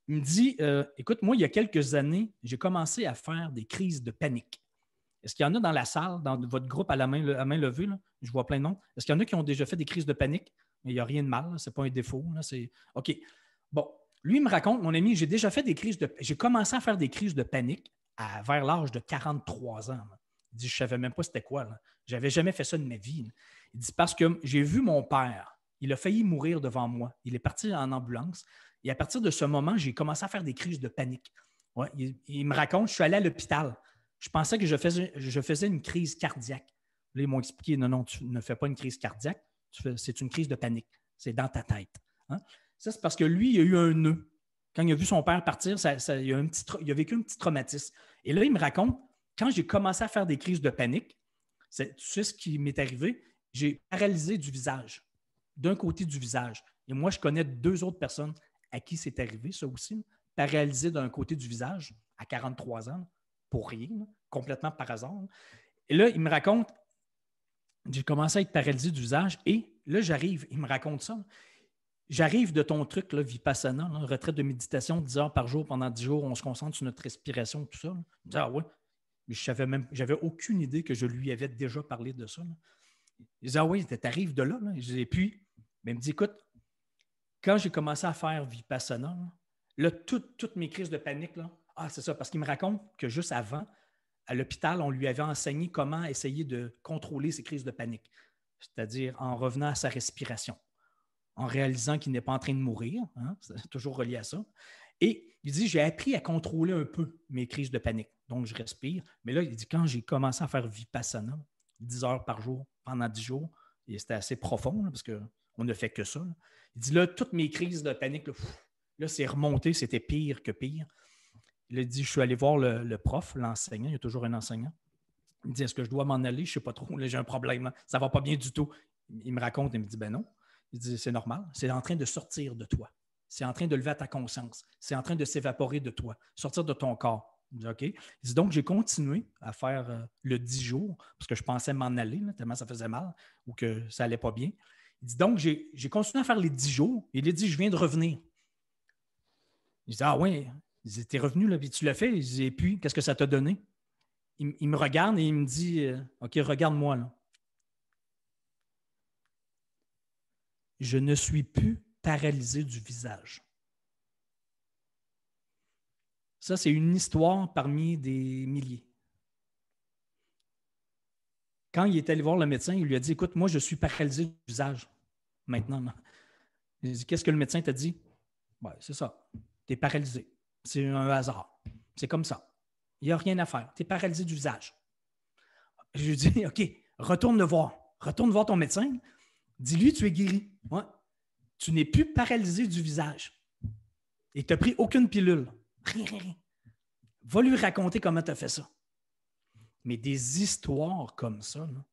Il me dit « Écoute, moi, il y a quelques années, j'ai commencé à faire des crises de panique. » Est-ce qu'il y en a dans la salle, dans votre groupe à main levée? Là? Je vois plein de noms. Est-ce qu'il y en a qui ont déjà fait des crises de panique? Il n'y a rien de mal, ce n'est pas un défaut. Là, c'est... OK. Bon, lui, il me raconte, mon ami, j'ai commencé à faire des crises de panique vers l'âge de 43 ans. Là. Il dit, je ne savais même pas c'était quoi. Je n'avais jamais fait ça de ma vie. Là. Il dit, parce que j'ai vu mon père, il a failli mourir devant moi. Il est parti en ambulance. Et à partir de ce moment, j'ai commencé à faire des crises de panique. Ouais, il me raconte, je suis allé à l'hôpital. Je pensais que je faisais une crise cardiaque. Là, ils m'ont expliqué, non, tu ne fais pas une crise cardiaque, c'est une crise de panique. C'est dans ta tête. Hein? Ça, c'est parce que lui, il a eu un nœud. Quand il a vu son père partir, il a vécu un petit traumatisme. Et là, il me raconte, quand j'ai commencé à faire des crises de panique, Tu sais ce qui m'est arrivé? J'ai paralysé du visage, d'un côté du visage. Et moi, je connais 2 autres personnes à qui c'est arrivé, ça aussi, paralysé d'un côté du visage à 43 ans, pour rien, complètement par hasard. Et là, il me raconte, j'ai commencé à être paralysé du visage et là, j'arrive, il me raconte ça. J'arrive de ton truc, là, Vipassana, là, retraite de méditation, 10 heures par jour pendant 10 jours, on se concentre sur notre respiration, tout ça. Là. Je me dis, ah ouais, mais j'avais aucune idée que je lui avais déjà parlé de ça. Là. Il dit, ah oui, t'arrives de là. Là. Et puis, ben, il me dit, écoute, quand j'ai commencé à faire Vipassana, là, toutes mes crises de panique, là, c'est ça, parce qu'il me raconte que juste avant, à l'hôpital, on lui avait enseigné comment essayer de contrôler ses crises de panique, c'est-à-dire en revenant à sa respiration, en réalisant qu'il n'est pas en train de mourir, hein, c'est toujours relié à ça. Et il dit, j'ai appris à contrôler un peu mes crises de panique. Donc, je respire. Mais là, il dit, quand j'ai commencé à faire Vipassana, 10 heures par jour, pendant 10 jours, et c'était assez profond, là, parce qu'on ne fait que ça. Là. Il dit, là, toutes mes crises de panique, là c'est remonté, c'était pire que pire. Il a dit, je suis allé voir le prof, l'enseignant, il y a toujours un enseignant. Il me dit, est-ce que je dois m'en aller? Je ne sais pas trop, là, j'ai un problème, là. Ça ne va pas bien du tout. Il me raconte, il me dit, ben non. Il dit, c'est normal, c'est en train de sortir de toi. C'est en train de lever à ta conscience. C'est en train de s'évaporer de toi, sortir de ton corps. Il dit, OK. Il dit, donc, j'ai continué à faire le 10 jours parce que je pensais m'en aller, là, tellement ça faisait mal ou que ça n'allait pas bien. Il dit, donc, j'ai continué à faire les 10 jours et il a dit, je viens de revenir. Il dit, ah oui. Il dit, t'es revenu, là, puis tu l'as fait. Il dit, et puis, qu'est-ce que ça t'a donné? Il me regarde et il me dit, OK, regarde-moi, là. Je ne suis plus paralysé du visage. Ça, c'est une histoire parmi des milliers. Quand il est allé voir le médecin, il lui a dit, écoute, moi, je suis paralysé du visage maintenant. Là. Il a dit, qu'est-ce que le médecin t'a dit? Ben, c'est ça. Tu es paralysé. C'est un hasard. C'est comme ça. Il n'y a rien à faire. Tu es paralysé du visage. Je lui dis, OK, retourne le voir. Retourne voir ton médecin. Dis-lui, tu es guéri. Ouais. Tu n'es plus paralysé du visage. Et tu n'as pris aucune pilule. Rien. Va lui raconter comment tu as fait ça. Mais des histoires comme ça, là.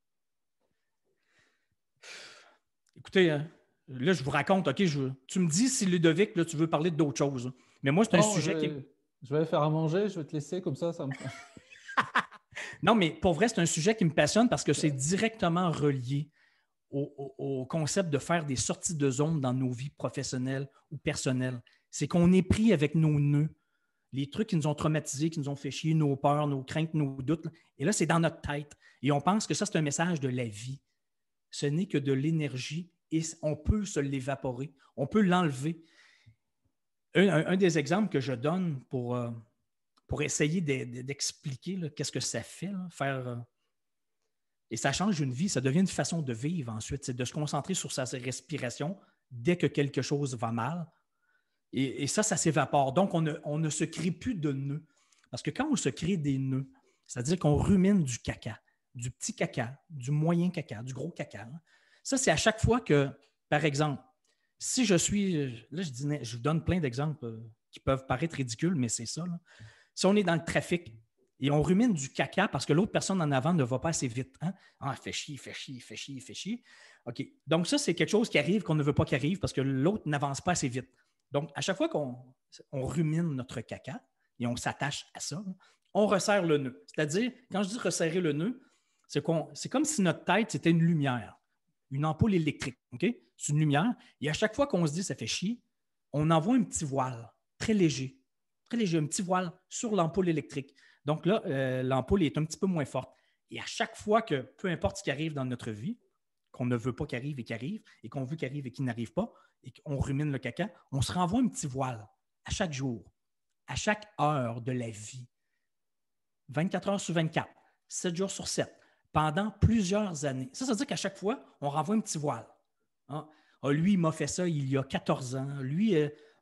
Écoutez, là, je vous raconte, OK, tu me dis si Ludovic, là, tu veux parler d'autres choses. Mais moi, c'est un sujet qui... Je vais aller faire à manger, je vais te laisser comme ça me... Non, mais pour vrai, c'est un sujet qui me passionne parce que c'est directement relié au concept de faire des sorties de zone dans nos vies professionnelles ou personnelles. C'est qu'on est pris avec nos nœuds, les trucs qui nous ont traumatisés, qui nous ont fait chier, nos peurs, nos craintes, nos doutes. Et là, c'est dans notre tête. Et on pense que ça, c'est un message de la vie. Ce n'est que de l'énergie et on peut se l'évaporer, on peut l'enlever. Un des exemples que je donne pour essayer d'expliquer qu'est-ce que ça fait, là, faire... et ça change une vie, ça devient une façon de vivre ensuite. C'est de se concentrer sur sa respiration dès que quelque chose va mal. Et ça s'évapore. Donc, on ne se crée plus de nœuds. Parce que quand on se crée des nœuds, c'est-à-dire qu'on rumine du caca, du petit caca, du moyen caca, du gros caca. Hein. Ça, c'est à chaque fois que, par exemple, si je suis... Là, je vous donne plein d'exemples qui peuvent paraître ridicules, mais c'est ça. Là. Si on est dans le trafic et on rumine du caca parce que l'autre personne en avant ne va pas assez vite. Hein? Ah, fait chier. OK. Donc, ça, c'est quelque chose qui arrive qu'on ne veut pas qu'il arrive parce que l'autre n'avance pas assez vite. Donc, à chaque fois qu'on rumine notre caca et on s'attache à ça, on resserre le nœud. C'est-à-dire, quand je dis resserrer le nœud, c'est comme si notre tête, c'était une lumière, une ampoule électrique. Okay? C'est une lumière. Et à chaque fois qu'on se dit ça fait chier, on envoie un petit voile très léger, un petit voile sur l'ampoule électrique. Donc là, l'ampoule est un petit peu moins forte. Et à chaque fois que, peu importe ce qui arrive dans notre vie, qu'on ne veut pas qu'il arrive et qui arrive, et qu'on veut qu'il arrive et qui n'arrive pas, et qu'on rumine le caca, on se renvoie un petit voile à chaque jour, à chaque heure de la vie. 24 heures sur 24, 7 jours sur 7, pendant plusieurs années. Ça veut dire qu'à chaque fois, on renvoie un petit voile. Hein? Ah, lui, il m'a fait ça il y a 14 ans. Lui,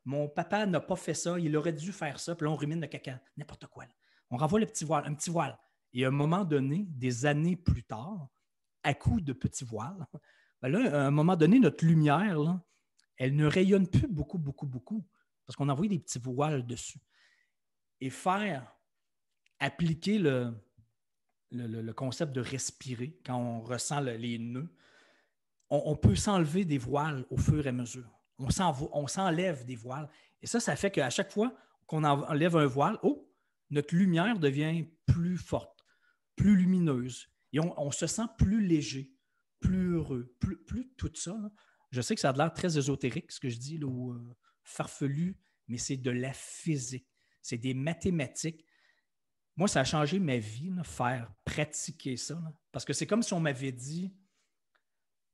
mon papa n'a pas fait ça. Il aurait dû faire ça. Puis là, on rumine le caca. N'importe quoi. Là. On renvoie le petit voile, un petit voile. Et à un moment donné, des années plus tard, à coup de petits voiles, ben là, à un moment donné, notre lumière, là, elle ne rayonne plus beaucoup, parce qu'on a envoyé des petits voiles dessus. Et appliquer le concept de respirer, quand on ressent les nœuds, on peut s'enlever des voiles au fur et à mesure. On s'enlève des voiles. Et ça fait qu'à chaque fois qu'on enlève un voile, notre lumière devient plus forte, plus lumineuse. Et on se sent plus léger, plus heureux, plus tout ça. Là. Je sais que ça a l'air très ésotérique, ce que je dis, là, ou farfelu, mais c'est de la physique. C'est des mathématiques. Moi, ça a changé ma vie, là, pratiquer ça. Là. Parce que c'est comme si on m'avait dit,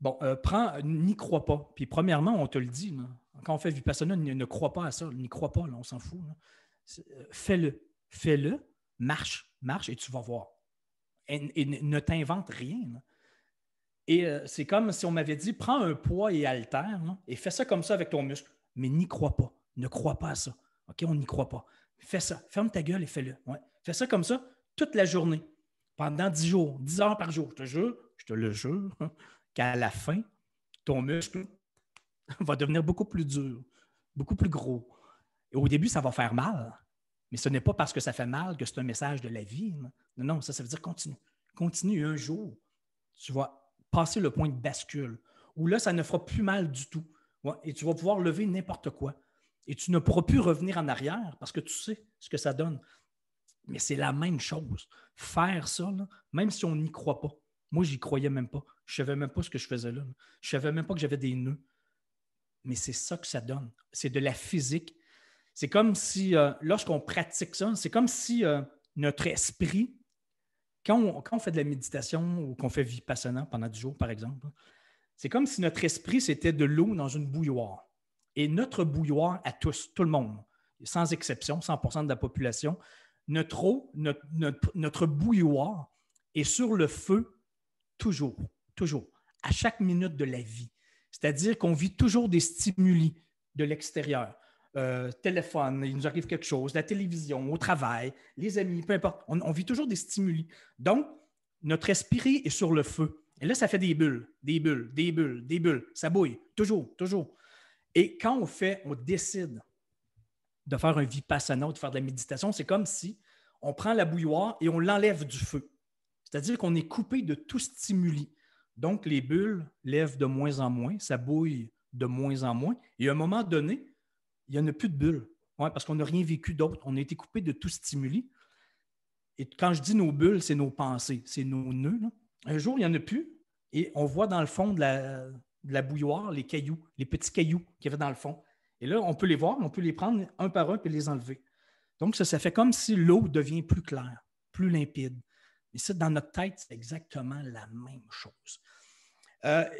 bon, n'y crois pas. Puis premièrement, on te le dit. Là. Quand on fait Vipassana, ne crois pas à ça. N'y crois pas, là, on s'en fout. Fais-le. Fais-le, marche, et tu vas voir. Et ne t'invente rien. Là. Et c'est comme si on m'avait dit, prends un poids et haltère et fais ça comme ça avec ton muscle. Mais n'y crois pas. Ne crois pas à ça. OK, on n'y croit pas. Fais ça. Ferme ta gueule et fais-le. Ouais. Fais ça comme ça toute la journée. Pendant 10 jours, 10 heures par jour. Je te le jure, qu'à la fin, ton muscle va devenir beaucoup plus dur, beaucoup plus gros. Et au début, ça va faire mal. Mais ce n'est pas parce que ça fait mal que c'est un message de la vie. Non, ça veut dire continue. Continue un jour. Tu vas passer le point de bascule où là, ça ne fera plus mal du tout. Ouais, et tu vas pouvoir lever n'importe quoi. Et tu ne pourras plus revenir en arrière parce que tu sais ce que ça donne. Mais c'est la même chose. Faire ça, là, même si on n'y croit pas. Moi, j'y croyais même pas. Je ne savais même pas ce que je faisais là. Je ne savais même pas que j'avais des nœuds. Mais c'est ça que ça donne. C'est de la physique. C'est comme si, lorsqu'on pratique ça, c'est comme si notre esprit, quand on fait de la méditation ou qu'on fait Vipassana pendant 10 jours, par exemple, c'est comme si notre esprit, c'était de l'eau dans une bouilloire. Et notre bouilloire à tous, tout le monde, sans exception, 100% de la population, notre eau, notre bouilloire est sur le feu toujours, à chaque minute de la vie. C'est-à-dire qu'on vit toujours des stimuli de l'extérieur. Téléphone, il nous arrive quelque chose, la télévision, au travail, les amis, peu importe. On vit toujours des stimuli. Donc, notre esprit est sur le feu. Et là, ça fait des bulles. Ça bouille, toujours. Et quand on décide de faire un vipassana ou de faire de la méditation, c'est comme si on prend la bouilloire et on l'enlève du feu. C'est-à-dire qu'on est coupé de tout stimuli. Donc, les bulles lèvent de moins en moins, ça bouille de moins en moins. Et à un moment donné, il n'y en a plus de bulles. Ouais, parce qu'on n'a rien vécu d'autre. On a été coupé de tout stimuli. Et quand je dis nos bulles, c'est nos pensées, c'est nos nœuds. Là. Un jour, il n'y en a plus. Et on voit dans le fond de la bouilloire les cailloux, les petits cailloux qu'il y avait dans le fond. Et là, on peut les voir, on peut les prendre un par un et les enlever. Donc, ça fait comme si l'eau devient plus claire, plus limpide. Et ça, dans notre tête, c'est exactement la même chose.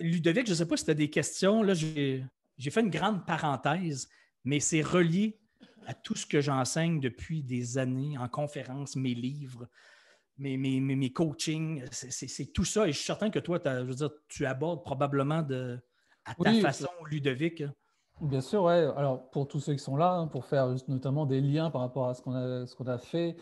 Ludovic, je ne sais pas si tu as des questions. Là, j'ai fait une grande parenthèse, mais c'est relié à tout ce que j'enseigne depuis des années en conférences, mes livres, mes coachings. C'est tout ça. Et je suis certain que toi, tu abordes probablement à ta façon, Ludovic. Bien sûr, ouais. Alors, pour tous ceux qui sont là, pour faire notamment des liens par rapport à ce qu'on a fait,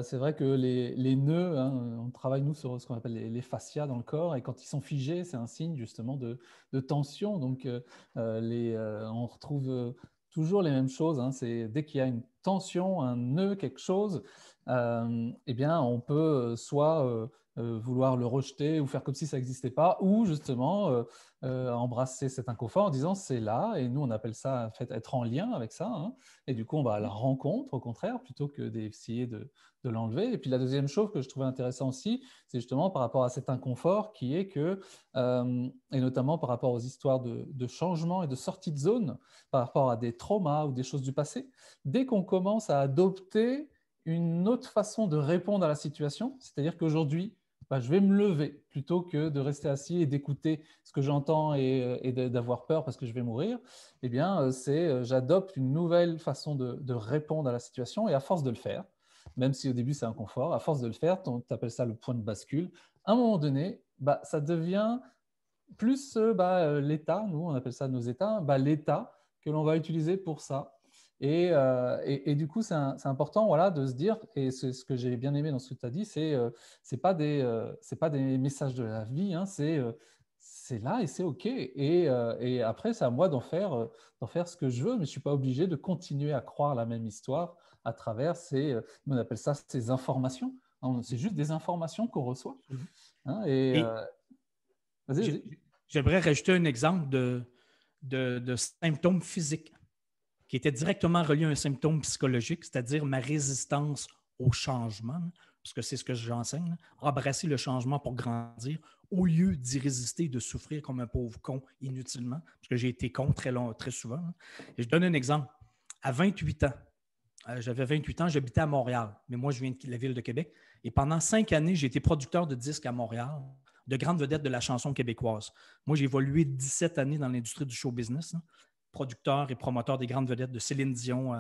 c'est vrai que les nœuds, on travaille nous sur ce qu'on appelle les fascias dans le corps, et quand ils sont figés, c'est un signe justement de tension. Donc, on retrouve toujours les mêmes choses. C'est dès qu'il y a une tension, un nœud, quelque chose, eh bien, on peut soit vouloir le rejeter ou faire comme si ça n'existait pas, ou justement embrasser cet inconfort en disant c'est là, et nous on appelle ça en fait être en lien avec ça, et du coup on va à la rencontre au contraire plutôt que d'essayer de l'enlever. Et puis la deuxième chose que je trouvais intéressant aussi, c'est justement par rapport à cet inconfort qui est que, et notamment par rapport aux histoires de changement et de sortie de zone, par rapport à des traumas ou des choses du passé, dès qu'on commence à adopter une autre façon de répondre à la situation, c'est-à-dire qu'aujourd'hui, je vais me lever plutôt que de rester assis et d'écouter ce que j'entends et d'avoir peur parce que je vais mourir. Eh bien, j'adopte une nouvelle façon de répondre à la situation, et à force de le faire, même si au début c'est inconfort, à force de le faire, tu appelles ça le point de bascule, à un moment donné, ça devient plus l'état, nous on appelle ça nos états, l'état que l'on va utiliser pour ça. Et du coup, c'est important, voilà, de se dire, et c'est ce que j'ai bien aimé dans ce que tu as dit, c'est pas des messages de la vie, c'est là et c'est OK. Et après, c'est à moi d'en faire ce que je veux, mais je suis pas obligé de continuer à croire la même histoire à travers on appelle ça ces informations. C'est juste des informations qu'on reçoit. Hein, vas-y. J'aimerais rajouter un exemple de symptômes physiques qui étaient directement reliés à un symptôme psychologique, c'est-à-dire ma résistance au changement, parce que c'est ce que j'enseigne, embrasser le changement pour grandir au lieu d'y résister et de souffrir comme un pauvre con inutilement, parce que j'ai été con très souvent. Et je donne un exemple. À 28 ans, j'avais 28 ans, j'habitais à Montréal, mais moi, je viens de la ville de Québec. Et pendant 5 années, j'ai été producteur de disques à Montréal, de grandes vedettes de la chanson québécoise. Moi, j'ai évolué 17 années dans l'industrie du show business, producteur et promoteur des grandes vedettes de Céline Dion,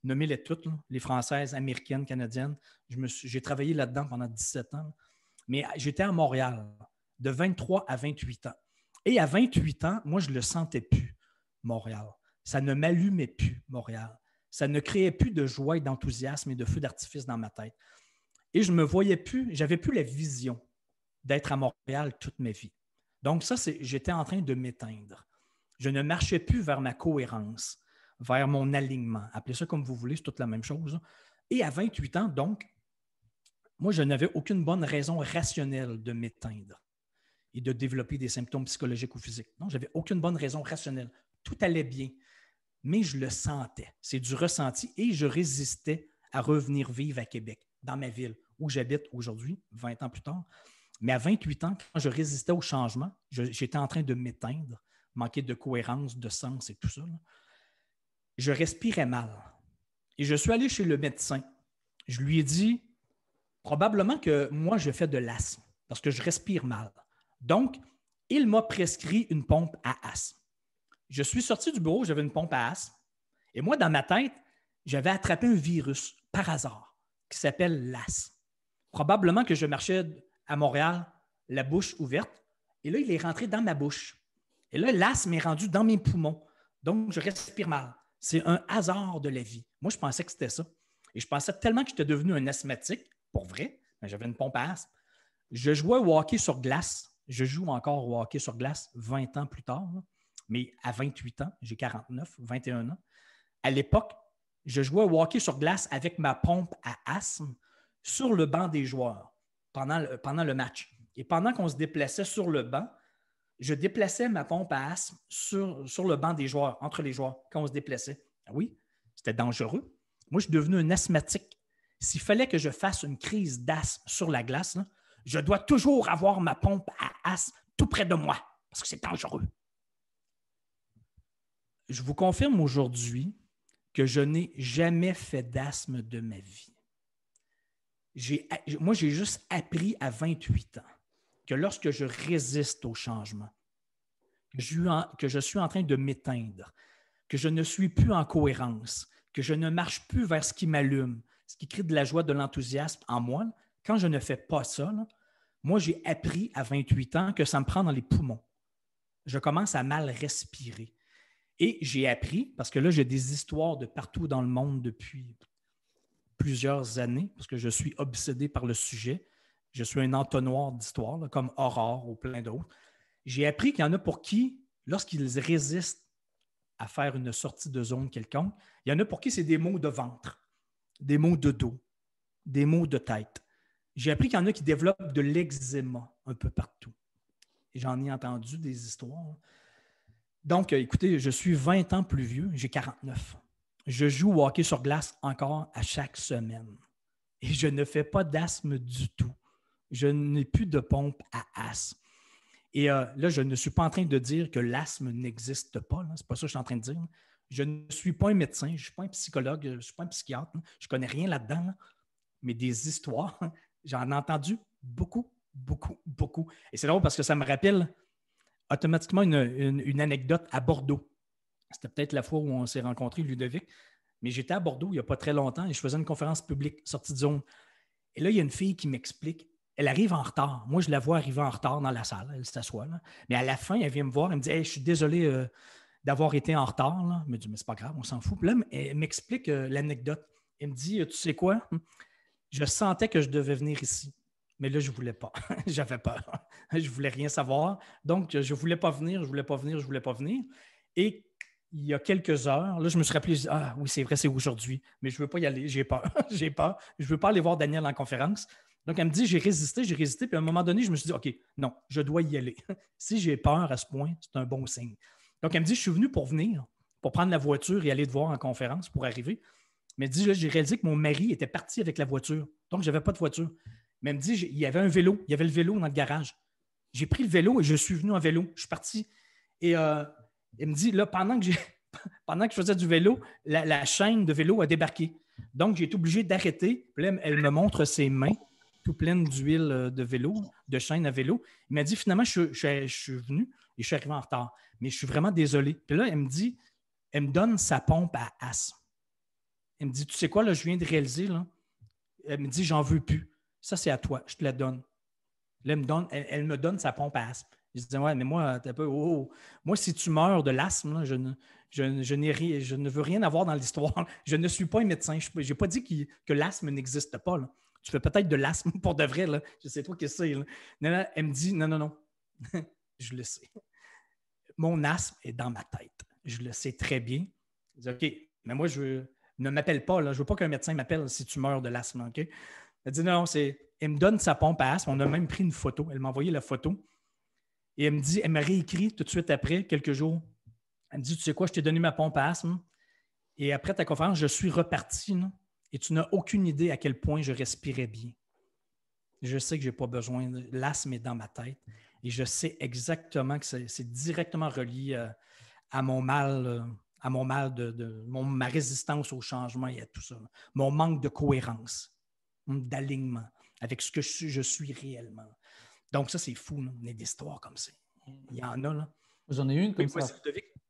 nommez-les toutes, les françaises, américaines, canadiennes. J'ai travaillé là-dedans pendant 17 ans. Mais j'étais à Montréal de 23 à 28 ans. Et à 28 ans, moi, je ne le sentais plus, Montréal. Ça ne m'allumait plus, Montréal. Ça ne créait plus de joie et d'enthousiasme et de feu d'artifice dans ma tête. Et je ne me voyais plus, j'avais plus la vision d'être à Montréal toute ma vie. Donc ça, j'étais en train de m'éteindre. Je ne marchais plus vers ma cohérence, vers mon alignement. Appelez ça comme vous voulez, c'est toute la même chose. Et à 28 ans, donc, moi, je n'avais aucune bonne raison rationnelle de m'éteindre et de développer des symptômes psychologiques ou physiques. Non, je n'avais aucune bonne raison rationnelle. Tout allait bien, mais je le sentais. C'est du ressenti et je résistais à revenir vivre à Québec, dans ma ville, où j'habite aujourd'hui, 20 ans plus tard. Mais à 28 ans, quand je résistais au changement, j'étais en train de m'éteindre, manquer de cohérence, de sens et tout ça. Je respirais mal. Et je suis allé chez le médecin. Je lui ai dit, probablement que moi, je fais de l'asthme parce que je respire mal. Donc, il m'a prescrit une pompe à asthme. Je suis sorti du bureau, j'avais une pompe à asthme. Et moi, dans ma tête, j'avais attrapé un virus par hasard qui s'appelle l'asthme. Probablement que je marchais à Montréal, la bouche ouverte, et là, il est rentré dans ma bouche. Et là, l'asthme est rendu dans mes poumons. Donc, je respire mal. C'est un hasard de la vie. Moi, je pensais que c'était ça. Et je pensais tellement que j'étais devenu un asthmatique, pour vrai, mais j'avais une pompe à asthme. Je jouais au hockey sur glace. Je joue encore au hockey sur glace 20 ans plus tard, mais à 28 ans, j'ai 49, 21 ans. À l'époque, je jouais au hockey sur glace avec ma pompe à asthme sur le banc des joueurs pendant le match. Et pendant qu'on se déplaçait sur le banc, je déplaçais ma pompe à asthme sur le banc des joueurs, entre les joueurs, quand on se déplaçait. Oui, c'était dangereux. Moi, je suis devenu un asthmatique. S'il fallait que je fasse une crise d'asthme sur la glace, là, je dois toujours avoir ma pompe à asthme tout près de moi, parce que c'est dangereux. Je vous confirme aujourd'hui que je n'ai jamais fait d'asthme de ma vie. Moi, j'ai juste appris à 28 ans que lorsque je résiste au changement, que je suis en train de m'éteindre, que je ne suis plus en cohérence, que je ne marche plus vers ce qui m'allume, ce qui crée de la joie, de l'enthousiasme en moi, quand je ne fais pas ça, moi, j'ai appris à 28 ans que ça me prend dans les poumons. Je commence à mal respirer. Et j'ai appris, parce que là, j'ai des histoires de partout dans le monde depuis plusieurs années, parce que je suis obsédé par le sujet. Je suis un entonnoir d'histoires, comme Aurore ou plein d'autres. J'ai appris qu'il y en a pour qui, lorsqu'ils résistent à faire une sortie de zone quelconque, il y en a pour qui c'est des maux de ventre, des maux de dos, des maux de tête. J'ai appris qu'il y en a qui développent de l'eczéma un peu partout. Et j'en ai entendu des histoires. Donc, écoutez, je suis 20 ans plus vieux, j'ai 49. Je joue au hockey sur glace encore à chaque semaine. Et je ne fais pas d'asthme du tout. Je n'ai plus de pompe à asthme. Et là, je ne suis pas en train de dire que l'asthme n'existe pas. Ce n'est pas ça que je suis en train de dire. Je ne suis pas un médecin, je ne suis pas un psychologue, je ne suis pas un psychiatre. Je ne connais rien là-dedans. Mais des histoires, j'en ai entendu beaucoup, beaucoup, beaucoup. Et c'est drôle parce que ça me rappelle automatiquement une anecdote à Bordeaux. C'était peut-être la fois où on s'est rencontrés, Ludovic. Mais j'étais à Bordeaux il n'y a pas très longtemps et je faisais une conférence publique, sortie de zone. Et là, il y a une fille qui m'explique. Elle arrive en retard. Moi, je la vois arriver en retard dans la salle. Elle s'assoit. Là. Mais à la fin, elle vient me voir. Elle me dit hey, je suis désolé d'avoir été en retard. Là. Elle me dit mais c'est pas grave, on s'en fout. Puis là, elle m'explique l'anecdote. Elle me dit tu sais quoi je sentais que je devais venir ici. Mais là, je ne voulais pas. J'avais peur. Je ne voulais rien savoir. Donc, je ne voulais pas venir, je ne voulais pas venir, je ne voulais pas venir. Et il y a quelques heures, là, je me suis rappelé, ah oui, c'est vrai, c'est aujourd'hui, mais je ne veux pas y aller, j'ai peur. J'ai peur. Je ne veux pas aller voir Daniel en conférence. Donc, elle me dit, j'ai résisté, puis à un moment donné, je me suis dit, OK, non, je dois y aller. Si j'ai peur à ce point, c'est un bon signe. Donc, elle me dit, je suis venu pour venir, pour prendre la voiture et aller te voir en conférence pour arriver. Mais elle me dit, là, j'ai réalisé que mon mari était parti avec la voiture. Donc, je n'avais pas de voiture. Mais elle me dit, il y avait un vélo. Il y avait le vélo dans le garage. J'ai pris le vélo et je suis venu en vélo. Je suis parti. Et elle me dit, là, pendant que je faisais du vélo, la chaîne de vélo a débarqué. Donc, j'ai été obligé d'arrêter. Puis là, elle me montre ses mains tout pleines d'huile de vélo, de chaîne à vélo. Il m'a dit, finalement, je suis venu et je suis arrivé en retard. Mais je suis vraiment désolé. Puis là, elle me donne sa pompe à asthme. Elle me dit, tu sais quoi, là, je viens de réaliser, là. Elle me dit, j'en veux plus. Ça, c'est à toi, je te la donne. Là, elle me donne sa pompe à asthme. Je dis, ouais, mais moi, t'as peu, moi, si tu meurs de l'asthme, là, je ne veux rien avoir dans l'histoire. Je ne suis pas un médecin. Je n'ai pas dit que l'asthme n'existe pas, là. Tu fais peut-être de l'asthme pour de vrai, là. Je sais pas ce que c'est. Là. Non, elle me dit, non. Je le sais. Mon asthme est dans ma tête. Je le sais très bien. Je dis, OK, mais moi, ne m'appelle pas. Là. Je ne veux pas qu'un médecin m'appelle si tu meurs de l'asthme. OK? Elle dit, non, elle me donne sa pompe à asthme. On a même pris une photo. Elle m'a envoyé la photo. Et elle me dit, elle m'a réécrit tout de suite après, quelques jours. Elle me dit, tu sais quoi, je t'ai donné ma pompe à asthme. Et après ta conférence, je suis reparti. Non? Et tu n'as aucune idée à quel point je respirais bien. Je sais que je n'ai pas besoin. L'asthme est dans ma tête. Et je sais exactement que c'est directement relié à mon mal, ma résistance au changement et à tout ça. Mon manque de cohérence, d'alignement avec ce que je suis réellement. Donc ça, c'est fou, là. On a des histoires comme ça. Il y en a, là. J'en ai une comme ça.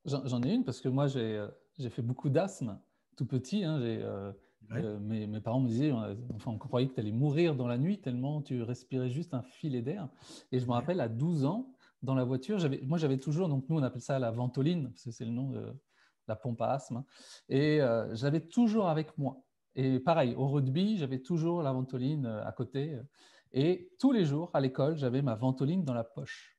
J'en ai une parce que moi, j'ai fait beaucoup d'asthme tout petit. Hein, mes parents me disaient, on croyait que tu allais mourir dans la nuit tellement tu respirais juste un filet d'air. Et je me rappelle, à 12 ans, dans la voiture, j'avais toujours, donc nous on appelle ça la ventoline, parce que c'est le nom de la pompe à asthme. Et j'avais toujours avec moi. Et pareil, au rugby, j'avais toujours la ventoline à côté. Et tous les jours, à l'école, j'avais ma ventoline dans la poche.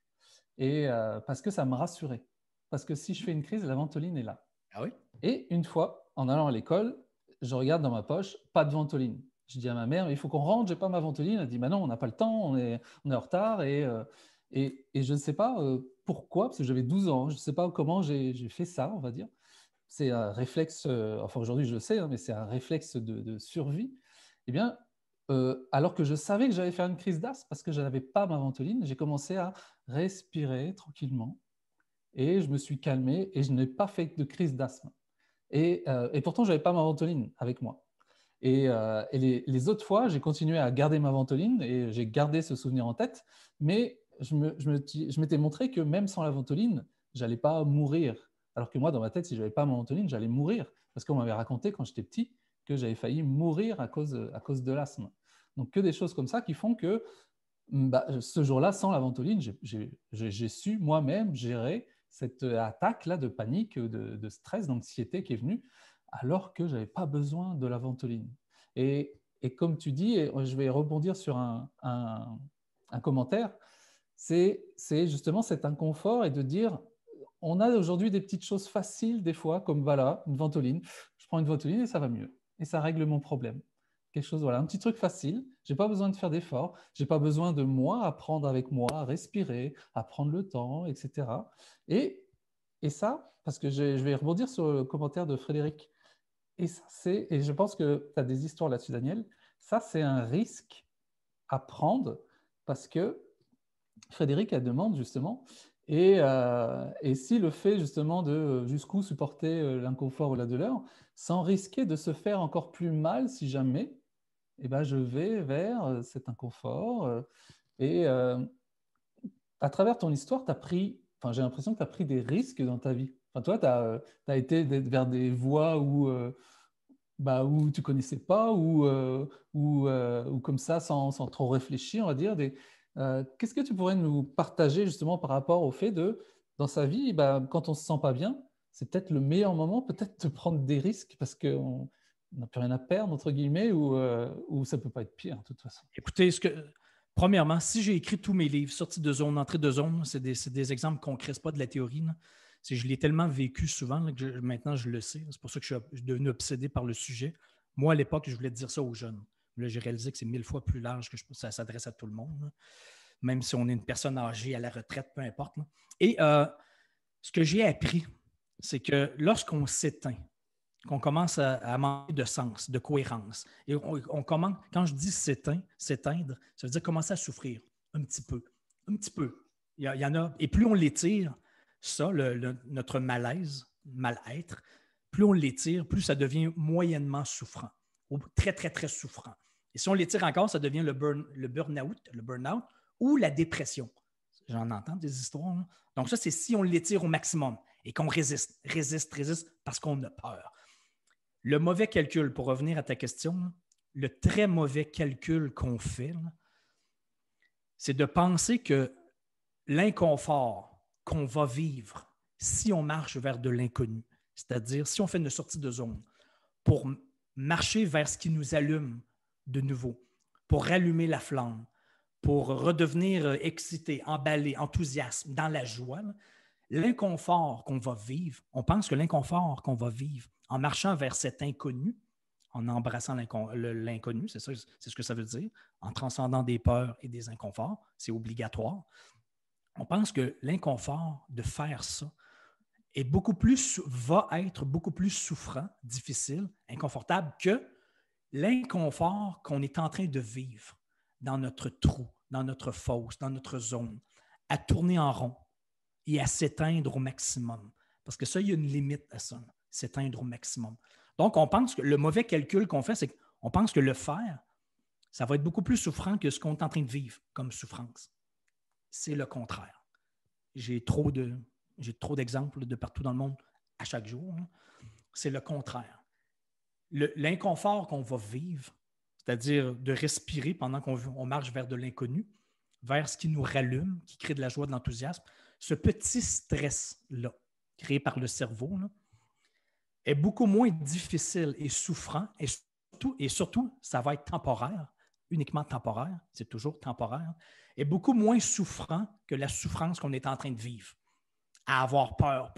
Et parce que ça me rassurait. Parce que si je fais une crise, la ventoline est là. Ah oui? Et une fois, en allant à l'école, je regarde dans ma poche, pas de ventoline. Je dis à ma mère, il faut qu'on rentre, j'ai pas ma ventoline. Elle dit, bah non, on n'a pas le temps, on est en retard. Et je ne sais pas pourquoi, parce que j'avais 12 ans, je ne sais pas comment j'ai fait ça, on va dire. C'est un réflexe, enfin aujourd'hui je le sais, hein, mais c'est un réflexe de survie. Eh bien, alors que je savais que j'allais faire une crise d'asthme parce que je n'avais pas ma ventoline, j'ai commencé à respirer tranquillement et je me suis calmé et je n'ai pas fait de crise d'asthme. Et pourtant, je n'avais pas ma ventoline avec moi. Et les autres fois, j'ai continué à garder ma ventoline et j'ai gardé ce souvenir en tête, mais je m'étais montré que même sans la ventoline, je n'allais pas mourir. Alors que moi, dans ma tête, si je n'avais pas ma ventoline, j'allais mourir. Parce qu'on m'avait raconté quand j'étais petit que j'avais failli mourir à cause de l'asthme. Donc, que des choses comme ça qui font que ce jour-là, sans la ventoline, j'ai su moi-même gérer cette attaque-là de panique, de stress, d'anxiété qui est venue, alors que je n'avais pas besoin de la ventoline. Et comme tu dis, et je vais rebondir sur un commentaire, c'est justement cet inconfort et de dire, on a aujourd'hui des petites choses faciles des fois, comme voilà, une ventoline. Je prends une ventoline et ça va mieux. Et ça règle mon problème. Quelque chose, voilà, un petit truc facile. Je n'ai pas besoin de faire d'efforts. Je n'ai pas besoin de moi apprendre avec moi, à respirer, à prendre le temps, etc. Et ça, parce que je vais rebondir sur le commentaire de Frédéric. Et je pense que tu as des histoires là-dessus, Daniel. Ça, c'est un risque à prendre parce que Frédéric, elle demande justement, et si le fait justement de jusqu'où supporter l'inconfort ou la douleur, sans risquer de se faire encore plus mal si jamais, eh ben, je vais vers cet inconfort. Et à travers ton histoire, j'ai l'impression que tu as pris des risques dans ta vie. Enfin, toi, tu as été vers des voies où tu ne connaissais pas, ou comme ça, sans trop réfléchir, on va dire. Qu'est-ce que tu pourrais nous partager justement par rapport au fait de, dans sa vie, quand on ne se sent pas bien, c'est peut-être le meilleur moment, peut-être de prendre des risques parce qu'on n'a plus rien à perdre, entre guillemets, ou ça ne peut pas être pire, de toute façon. Écoutez, premièrement, si j'ai écrit tous mes livres, sortie de zone, entrée de zone, c'est des exemples concrets, ce n'est pas de la théorie. Je l'ai tellement vécu souvent là, maintenant je le sais. C'est pour ça que je suis devenu obsédé par le sujet. Moi, à l'époque, je voulais dire ça aux jeunes. Là, j'ai réalisé que c'est 1000 fois plus large que ça s'adresse à tout le monde, là. Même si on est une personne âgée à la retraite, peu importe, là. Et ce que j'ai appris, c'est que lorsqu'on s'éteint, qu'on commence à manquer de sens, de cohérence, et on commence, quand je dis s'éteindre, ça veut dire commencer à souffrir un petit peu. Un petit peu. Il y en a, et plus on l'étire, ça, notre malaise, mal-être, plus on l'étire, plus ça devient moyennement souffrant, ou très, très, très souffrant. Et si on l'étire encore, ça devient le burn-out ou la dépression. J'en entends des histoires, là. Donc ça, c'est si on l'étire au maximum et qu'on résiste parce qu'on a peur. Le mauvais calcul, pour revenir à ta question, là, le très mauvais calcul qu'on fait, là, c'est de penser que l'inconfort qu'on va vivre si on marche vers de l'inconnu, c'est-à-dire si on fait une sortie de zone pour marcher vers ce qui nous allume de nouveau, pour rallumer la flamme, pour redevenir excité, emballé, enthousiaste, dans la joie, là, l'inconfort qu'on va vivre, on pense que l'inconfort qu'on va vivre en marchant vers cet inconnu, en embrassant l'inconnu, c'est ce que ça veut dire, en transcendant des peurs et des inconforts, c'est obligatoire. On pense que l'inconfort de faire ça va être beaucoup plus souffrant, difficile, inconfortable que l'inconfort qu'on est en train de vivre dans notre trou, dans notre fosse, dans notre zone, à tourner en rond et à s'éteindre au maximum. Parce que ça, il y a une limite à ça, s'éteindre au maximum. Donc, on pense que le mauvais calcul qu'on fait, c'est qu'on pense que le faire, ça va être beaucoup plus souffrant que ce qu'on est en train de vivre comme souffrance. C'est le contraire. J'ai trop d'exemples de partout dans le monde à chaque jour, là. C'est le contraire. L'inconfort qu'on va vivre, c'est-à-dire de respirer pendant qu'on marche vers de l'inconnu, vers ce qui nous rallume, qui crée de la joie, de l'enthousiasme, ce petit stress-là, créé par le cerveau, là, est beaucoup moins difficile et souffrant, et surtout, ça va être temporaire, uniquement temporaire, c'est toujours temporaire, est beaucoup moins souffrant que la souffrance qu'on est en train de vivre, à avoir peur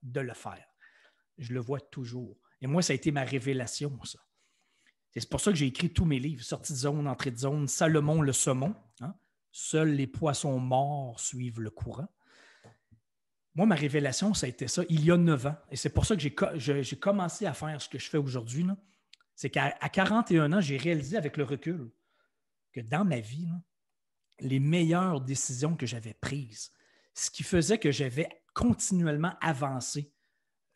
de le faire. Je le vois toujours. Et moi, ça a été ma révélation, ça. C'est pour ça que j'ai écrit tous mes livres, Sortie de zone, Entrée de zone, Salomon le saumon, hein? Seuls les poissons morts suivent le courant. Moi, ma révélation, ça a été ça il y a 9 ans. Et c'est pour ça que j'ai commencé à faire ce que je fais aujourd'hui, là. C'est qu'à 41 ans, j'ai réalisé avec le recul que dans ma vie, là, les meilleures décisions que j'avais prises, ce qui faisait que j'avais continuellement avancé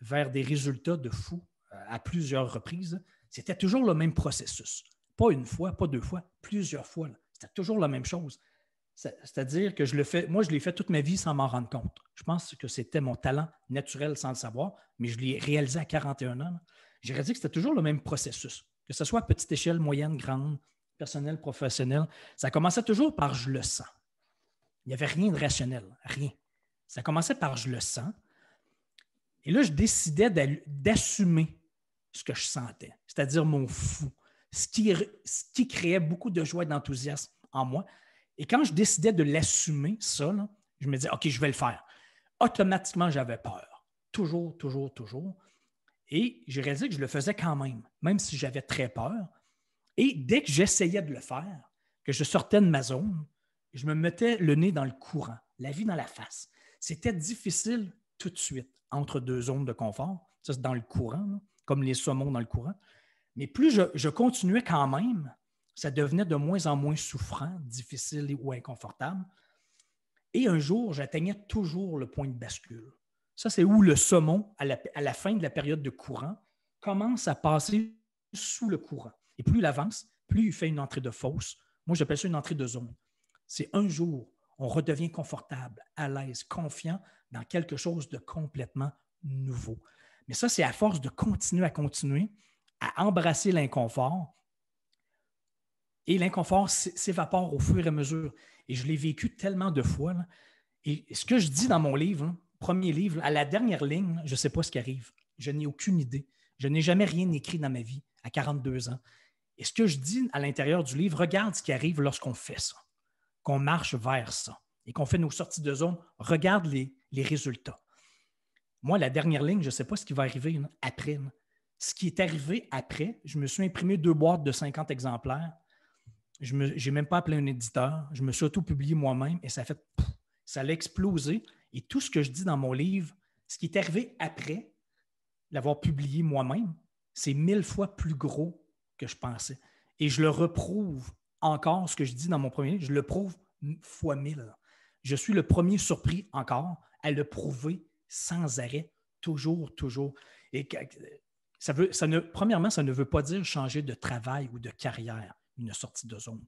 vers des résultats de fou à plusieurs reprises, c'était toujours le même processus. Pas une fois, pas 2 fois, plusieurs fois, là. C'était toujours la même chose. C'est-à-dire que je l'ai fait toute ma vie sans m'en rendre compte. Je pense que c'était mon talent naturel sans le savoir, mais je l'ai réalisé à 41 ans. Là. J'ai réalisé que c'était toujours le même processus, que ce soit à petite échelle, moyenne, grande, personnelle, professionnelle. Ça commençait toujours par « je le sens ». Il n'y avait rien de rationnel, rien. Ça commençait par « je le sens ». Et là, je décidais d'assumer ce que je sentais, c'est-à-dire mon fou, ce qui créait beaucoup de joie et d'enthousiasme en moi. Et quand je décidais de l'assumer, ça, là, je me disais, OK, je vais le faire. Automatiquement, j'avais peur. Toujours. Et j'ai réalisé que je le faisais quand même si j'avais très peur. Et dès que j'essayais de le faire, que je sortais de ma zone, je me mettais le nez dans le courant, la vie dans la face. C'était difficile tout de suite, entre 2 zones de confort. Ça, c'est dans le courant, là, comme les saumons dans le courant. Mais plus je continuais quand même, ça devenait de moins en moins souffrant, difficile ou inconfortable. Et un jour, j'atteignais toujours le point de bascule. Ça, c'est où le saumon, à la fin de la période de courant, commence à passer sous le courant. Et plus il avance, plus il fait une entrée de fosse. Moi, j'appelle ça une entrée de zone. C'est un jour, on redevient confortable, à l'aise, confiant dans quelque chose de complètement nouveau. Mais ça, c'est à force de continuer à embrasser l'inconfort. Et l'inconfort s'évapore au fur et à mesure. Et je l'ai vécu tellement de fois, là. Et ce que je dis dans mon livre, là, premier livre, à la dernière ligne, je ne sais pas ce qui arrive. Je n'ai aucune idée. Je n'ai jamais rien écrit dans ma vie à 42 ans. Et ce que je dis à l'intérieur du livre, regarde ce qui arrive lorsqu'on fait ça, qu'on marche vers ça et qu'on fait nos sorties de zone. Regarde les résultats. Moi, la dernière ligne, je ne sais pas ce qui va arriver là, après. Là. Ce qui est arrivé après, je me suis imprimé 2 boîtes de 50 exemplaires. Je n'ai même pas appelé un éditeur. Je me suis auto-publié moi-même et ça a explosé. Et tout ce que je dis dans mon livre, ce qui est arrivé après l'avoir publié moi-même, c'est 1000 fois plus gros que je pensais. Et je le reprouve encore, ce que je dis dans mon premier livre, je le prouve fois 1000. Je suis le premier surpris encore à le prouver sans arrêt, toujours, toujours. Et premièrement, ça ne veut pas dire changer de travail ou de carrière, une sortie de zone,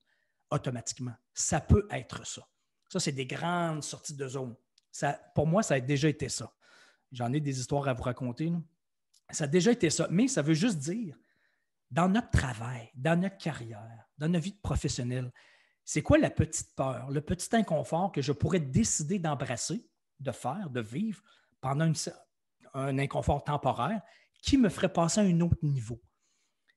automatiquement. Ça peut être ça. Ça, c'est des grandes sorties de zone. Pour moi, ça a déjà été ça. J'en ai des histoires à vous raconter. Là. Ça a déjà été ça. Mais ça veut juste dire, dans notre travail, dans notre carrière, dans notre vie professionnelle, c'est quoi la petite peur, le petit inconfort que je pourrais décider d'embrasser, de faire, de vivre pendant un inconfort temporaire qui me ferait passer à un autre niveau?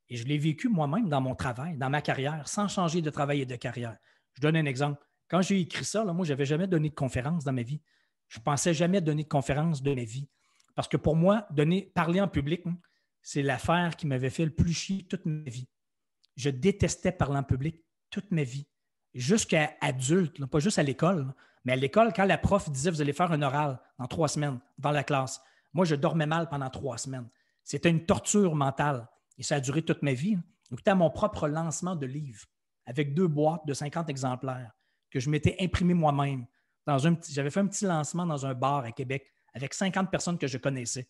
Et je l'ai vécu moi-même dans mon travail, dans ma carrière, sans changer de travail et de carrière. Je donne un exemple. Quand j'ai écrit ça, là, moi, je n'avais jamais donné de conférence dans ma vie. Je ne pensais jamais donner de conférence de ma vie. Parce que pour moi, parler en public, c'est l'affaire qui m'avait fait le plus chier toute ma vie. Je détestais parler en public toute ma vie. Jusqu'à adulte, là, pas juste à l'école, là, mais à l'école, quand la prof disait « Vous allez faire un oral dans 3 semaines dans la classe », moi, je dormais mal pendant 3 semaines. C'était une torture mentale. Et ça a duré toute ma vie. Écoutez, à mon propre lancement de livre, avec 2 boîtes de 50 exemplaires, que je m'étais imprimé moi-même. J'avais fait un petit lancement dans un bar à Québec avec 50 personnes que je connaissais.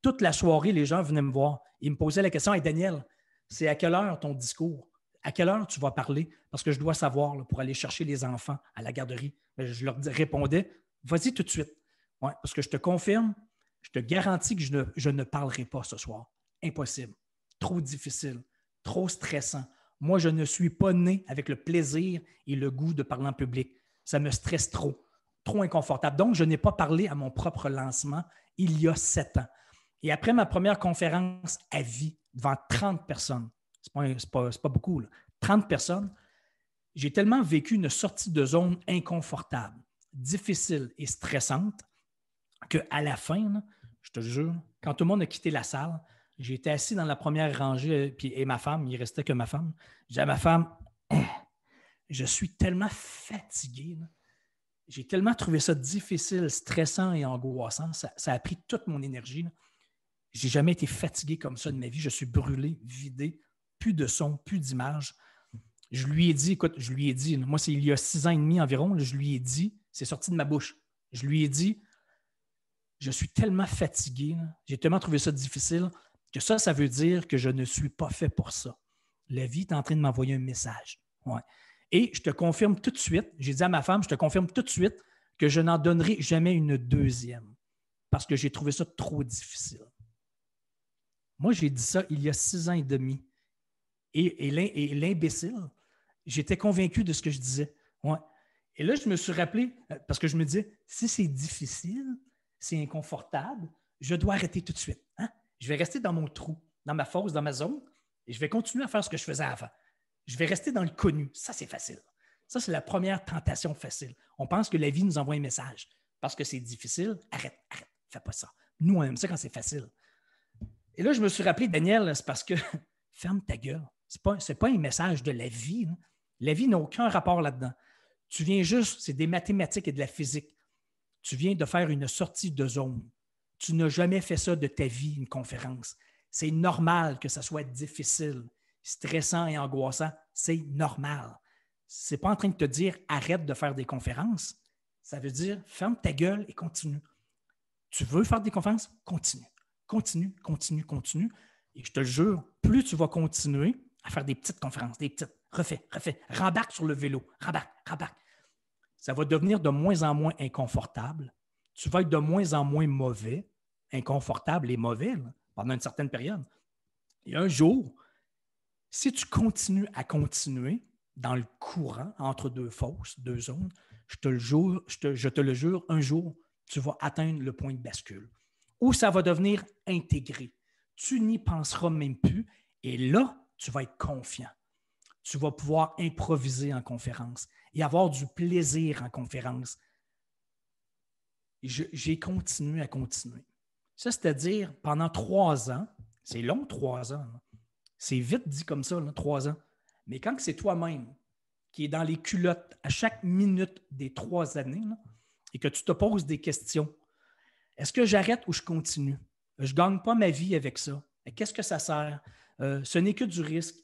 Toute la soirée, les gens venaient me voir. Ils me posaient la question « Hey Daniel, c'est à quelle heure ton discours? À quelle heure tu vas parler? Parce que je dois savoir là, pour aller chercher les enfants à la garderie. » Je leur répondais « Vas-y tout de suite. Ouais, parce que je te confirme, je te garantis que je ne parlerai pas ce soir. Impossible. Trop difficile, trop stressant. Moi, je ne suis pas né avec le plaisir et le goût de parler en public. Ça me stresse trop, trop inconfortable. Donc, je n'ai pas parlé à mon propre lancement il y a 7 ans. Et après ma première conférence à vie, devant 30 personnes, c'est pas beaucoup, là, 30 personnes, j'ai tellement vécu une sortie de zone inconfortable, difficile et stressante qu'à la fin, là, je te jure, quand tout le monde a quitté la salle, j'ai été assis dans la première rangée et ma femme, il ne restait que ma femme. J'ai dit à ma femme, je suis tellement fatigué. Là. J'ai tellement trouvé ça difficile, stressant et angoissant. Ça a pris toute mon énergie. Je n'ai jamais été fatigué comme ça de ma vie. Je suis brûlé, vidé, plus de son, plus d'image. Je lui ai dit, écoute, moi, c'est il y a 6 ans et demi environ, là, je lui ai dit, c'est sorti de ma bouche. Je lui ai dit, je suis tellement fatigué, là, j'ai tellement trouvé ça difficile que ça veut dire que je ne suis pas fait pour ça. La vie est en train de m'envoyer un message. Ouais. Et je te confirme tout de suite, j'ai dit à ma femme, je te confirme tout de suite que je n'en donnerai jamais une deuxième parce que j'ai trouvé ça trop difficile. Moi, j'ai dit ça il y a 6 ans et demi. Et l'imbécile, j'étais convaincu de ce que je disais. Ouais. Et là, je me suis rappelé, parce que je me disais, si c'est difficile, c'est inconfortable, je dois arrêter tout de suite. Hein? Je vais rester dans mon trou, dans ma fosse, dans ma zone, et je vais continuer à faire ce que je faisais avant. Je vais rester dans le connu. Ça, c'est facile. Ça, c'est la première tentation facile. On pense que la vie nous envoie un message. Parce que c'est difficile, arrête, fais pas ça. Nous, on aime ça quand c'est facile. Et là, je me suis rappelé, Daniel, c'est parce que ferme ta gueule. C'est pas un message de la vie. Hein. La vie n'a aucun rapport là-dedans. Tu viens juste, c'est des mathématiques et de la physique. Tu viens de faire une sortie de zone. Tu n'as jamais fait ça de ta vie, une conférence. C'est normal que ça soit difficile, stressant et angoissant. C'est normal. Ce n'est pas en train de te dire arrête de faire des conférences. Ça veut dire ferme ta gueule et continue. Tu veux faire des conférences? Continue. Continue. Et je te le jure, plus tu vas continuer à faire des petites conférences, des petites, refais, rembarque sur le vélo, rembarque. Ça va devenir de moins en moins inconfortable. Tu vas être de moins en moins mauvais, inconfortable et mauvais là, pendant une certaine période. Et un jour, si tu continues à continuer dans le courant entre 2 fosses, 2 zones, je te le jure, un jour, tu vas atteindre le point de bascule où ça va devenir intégré. Tu n'y penseras même plus et là, tu vas être confiant. Tu vas pouvoir improviser en conférence et avoir du plaisir en conférence. J'ai continué à continuer. Ça, c'est-à-dire, pendant 3 ans, C'est long, 3 ans. Là. C'est vite dit comme ça, là, 3 ans. Mais quand c'est toi-même qui est dans les culottes à chaque minute des 3 années là, et que tu te poses des questions, est-ce que j'arrête ou je continue? Je ne gagne pas ma vie avec ça. Qu'est-ce que ça sert? Ce n'est que du risque.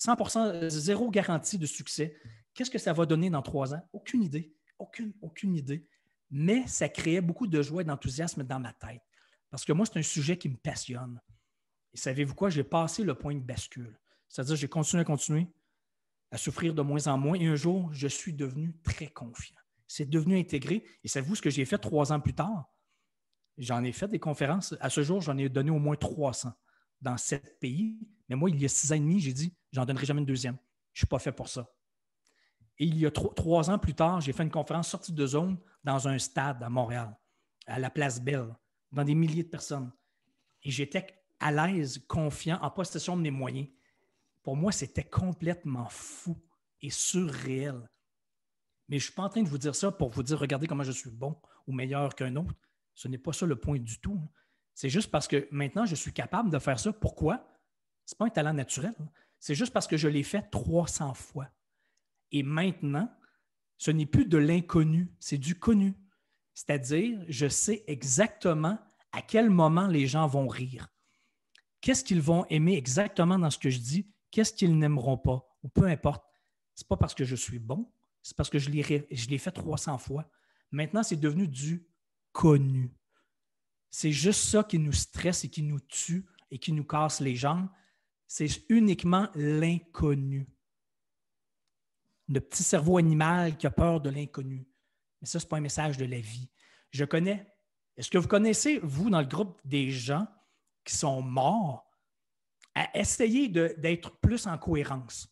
100%, zéro garantie de succès. Qu'est-ce que ça va donner dans 3 ans? Aucune idée. Aucune idée. Mais ça créait beaucoup de joie et d'enthousiasme dans ma tête. Parce que moi, c'est un sujet qui me passionne. Et savez-vous quoi? J'ai passé le point de bascule. C'est-à-dire, j'ai continué à souffrir de moins en moins. Et un jour, je suis devenu très confiant. C'est devenu intégré. Et savez-vous ce que j'ai fait 3 ans plus tard? J'en ai fait des conférences. À ce jour, j'en ai donné au moins 300 dans 7 pays. Mais moi, il y a 6 ans et demi, j'ai dit, j'en donnerai jamais une deuxième. Je ne suis pas fait pour ça. Et il y a 3 ans plus tard, j'ai fait une conférence sortie de zone dans un stade à Montréal, à la Place Belle, dans des milliers de personnes. Et j'étais à l'aise, confiant, en possession de mes moyens. Pour moi, c'était complètement fou et surréel. Mais je ne suis pas en train de vous dire ça pour vous dire, regardez comment je suis bon ou meilleur qu'un autre. Ce n'est pas ça le point du tout. C'est juste parce que maintenant, je suis capable de faire ça. Pourquoi? Ce n'est pas un talent naturel. C'est juste parce que je l'ai fait 300 fois. Et maintenant, ce n'est plus de l'inconnu, c'est du connu. C'est-à-dire, je sais exactement à quel moment les gens vont rire. Qu'est-ce qu'ils vont aimer exactement dans ce que je dis? Qu'est-ce qu'ils n'aimeront pas? Ou peu importe. Ce n'est pas parce que je suis bon, c'est parce que je l'ai fait 300 fois. Maintenant, c'est devenu du connu. C'est juste ça qui nous stresse et qui nous tue et qui nous casse les jambes. C'est uniquement l'inconnu. Le petit cerveau animal qui a peur de l'inconnu. Mais ça, ce n'est pas un message de la vie. Je connais. Est-ce que vous connaissez, vous, dans le groupe, des gens qui sont morts à essayer d'être plus en cohérence?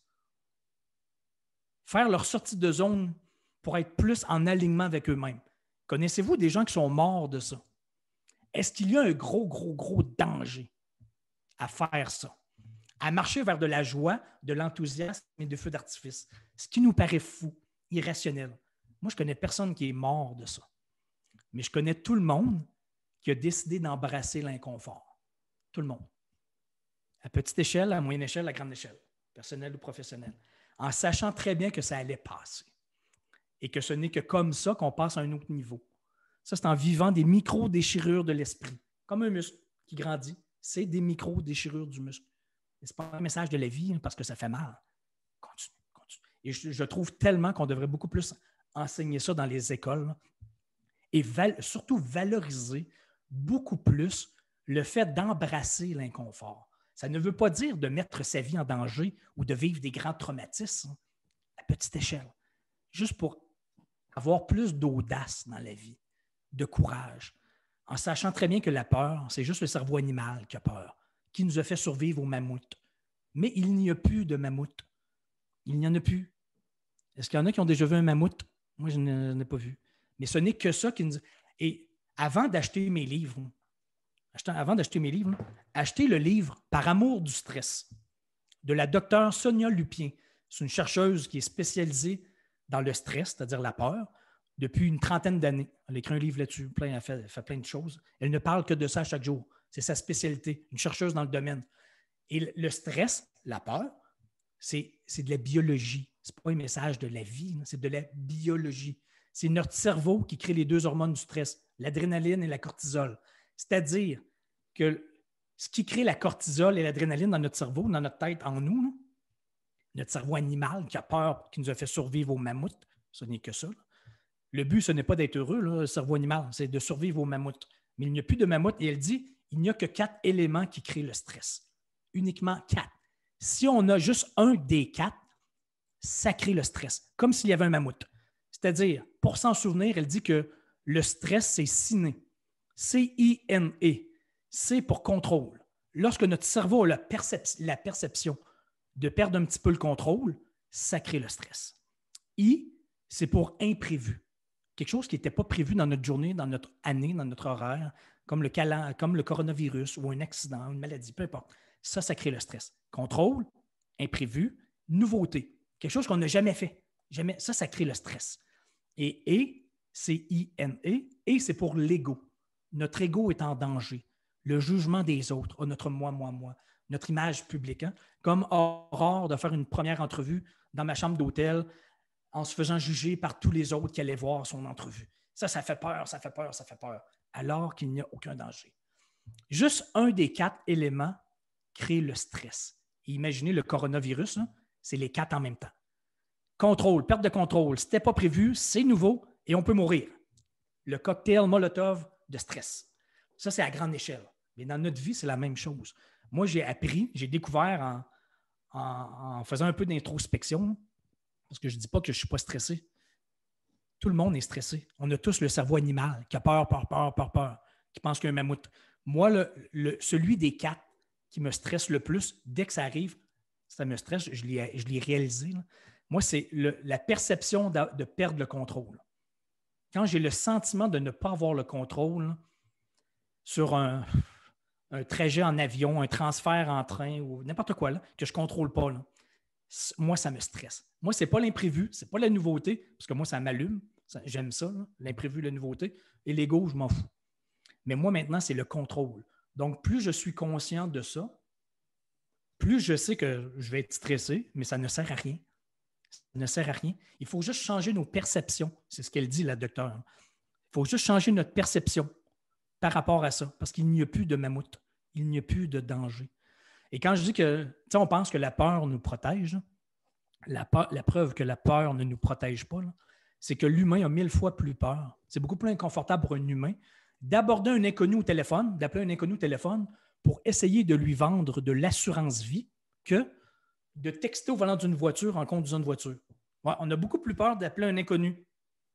Faire leur sortie de zone pour être plus en alignement avec eux-mêmes. Connaissez-vous des gens qui sont morts de ça? Est-ce qu'il y a un gros danger à faire ça? À marcher vers de la joie, de l'enthousiasme et de feux d'artifice. Ce qui nous paraît fou, irrationnel. Moi, je ne connais personne qui est mort de ça. Mais je connais tout le monde qui a décidé d'embrasser l'inconfort. Tout le monde. À petite échelle, à moyenne échelle, à grande échelle, personnelle ou professionnelle. En sachant très bien que ça allait passer. Et que ce n'est que comme ça qu'on passe à un autre niveau. Ça, c'est en vivant des micro-déchirures de l'esprit. Comme un muscle qui grandit, c'est des micro-déchirures du muscle. Ce n'est pas un message de la vie parce que ça fait mal. Continue. Et je trouve tellement qu'on devrait beaucoup plus enseigner ça dans les écoles et surtout valoriser beaucoup plus le fait d'embrasser l'inconfort. Ça ne veut pas dire de mettre sa vie en danger ou de vivre des grands traumatismes à petite échelle. Juste pour avoir plus d'audace dans la vie, de courage, en sachant très bien que la peur, c'est juste le cerveau animal qui a peur, qui nous a fait survivre aux mammouths. Mais il n'y a plus de mammouths. Il n'y en a plus. Est-ce qu'il y en a qui ont déjà vu un mammouth? Moi, je n'en ai pas vu. Mais ce n'est que ça qui nous... Et avant d'acheter mes livres, achetez le livre « Par amour du stress » de la docteure Sonia Lupien. C'est une chercheuse qui est spécialisée dans le stress, c'est-à-dire la peur, depuis une 30aine d'années. Elle a écrit un livre là-dessus, elle fait plein de choses. Elle ne parle que de ça chaque jour. C'est sa spécialité, une chercheuse dans le domaine. Et le stress, la peur, c'est de la biologie. Ce n'est pas un message de la vie, c'est de la biologie. C'est notre cerveau qui crée les 2 hormones du stress, l'adrénaline et la cortisol. C'est-à-dire que ce qui crée la cortisol et l'adrénaline dans notre cerveau, dans notre tête, en nous, notre cerveau animal qui a peur, qui nous a fait survivre aux mammouths, ce n'est que ça. Le but, ce n'est pas d'être heureux, le cerveau animal, c'est de survivre aux mammouths. Mais il n'y a plus de mammouths et elle dit il n'y a que 4 éléments qui créent le stress. Uniquement 4. Si on a juste un des 4, ça crée le stress, comme s'il y avait un mammouth. C'est-à-dire, pour s'en souvenir, elle dit que le stress, c'est ciné. C-I-N-E. C pour contrôle. Lorsque notre cerveau a la perception de perdre un petit peu le contrôle, ça crée le stress. I, c'est pour imprévu. Quelque chose qui n'était pas prévu dans notre journée, dans notre année, dans notre horaire, comme le coronavirus ou un accident, une maladie, peu importe. Ça crée le stress. Contrôle, imprévu, nouveauté. Quelque chose qu'on n'a jamais fait. Jamais. Ça crée le stress. Et, c'est I-N-E, et c'est pour l'ego. Notre ego est en danger. le jugement des autres, notre moi, notre image publique. Hein? Comme Aurore de faire une première entrevue dans ma chambre d'hôtel en se faisant juger par tous les autres qui allaient voir son entrevue. Ça fait peur, ça fait peur, ça fait peur, alors qu'il n'y a aucun danger. Juste un des 4 éléments crée le stress. Et imaginez le coronavirus, là, c'est les 4 en même temps. Contrôle, perte de contrôle. Si ce n'était pas prévu, c'est nouveau et on peut mourir. Le cocktail Molotov de stress. Ça, c'est à grande échelle. Mais dans notre vie, c'est la même chose. Moi, j'ai appris, j'ai découvert en faisant un peu d'introspection, parce que je ne dis pas que je ne suis pas stressé. Tout le monde est stressé. On a tous le cerveau animal qui a peur, qui pense qu'il y a un mammouth. Moi, celui des 4 qui me stresse le plus, dès que ça arrive, ça me stresse, je l'ai réalisé. Là. Moi, c'est la perception de perdre le contrôle. Quand j'ai le sentiment de ne pas avoir le contrôle là, sur un trajet en avion, un transfert en train ou n'importe quoi là, que je ne contrôle pas, là, moi, ça me stresse. Moi, ce n'est pas l'imprévu, ce n'est pas la nouveauté, parce que moi, ça m'allume. J'aime ça, là, l'imprévu, la nouveauté. Et l'ego, je m'en fous. Mais moi, maintenant, c'est le contrôle. Donc, plus je suis conscient de ça, plus je sais que je vais être stressé, mais ça ne sert à rien. Ça ne sert à rien. Il faut juste changer nos perceptions. C'est ce qu'elle dit, la docteure. Il faut juste changer notre perception par rapport à ça, parce qu'il n'y a plus de mammouth. Il n'y a plus de danger. Et quand je dis que, tu sais, on pense que la peur nous protège, la preuve que la peur ne nous protège pas, là, c'est que l'humain a 1000 fois plus peur. C'est beaucoup plus inconfortable pour un humain d'aborder un inconnu au téléphone, d'appeler un inconnu au téléphone pour essayer de lui vendre de l'assurance vie que de texter au volant d'une voiture en conduisant une voiture. Ouais, on a beaucoup plus peur d'appeler un inconnu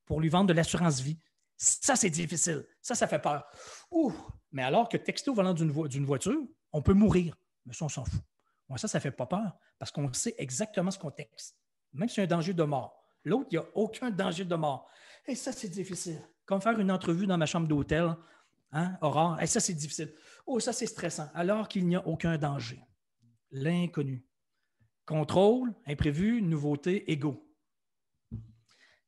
pour lui vendre de l'assurance vie. Ça, c'est difficile. Ça fait peur. Ouh! Mais alors que texter au volant d'une voiture, on peut mourir. Mais ça, on s'en fout. Moi, ça ne fait pas peur parce qu'on sait exactement ce qu'on texte. Même s'il y a un danger de mort. L'autre, il n'y a aucun danger de mort. Et ça, c'est difficile. Comme faire une entrevue dans ma chambre d'hôtel, hein, Aurore. Et ça, c'est difficile. Oh, ça, c'est stressant. Alors qu'il n'y a aucun danger. L'inconnu. Contrôle, imprévu, nouveauté, ego.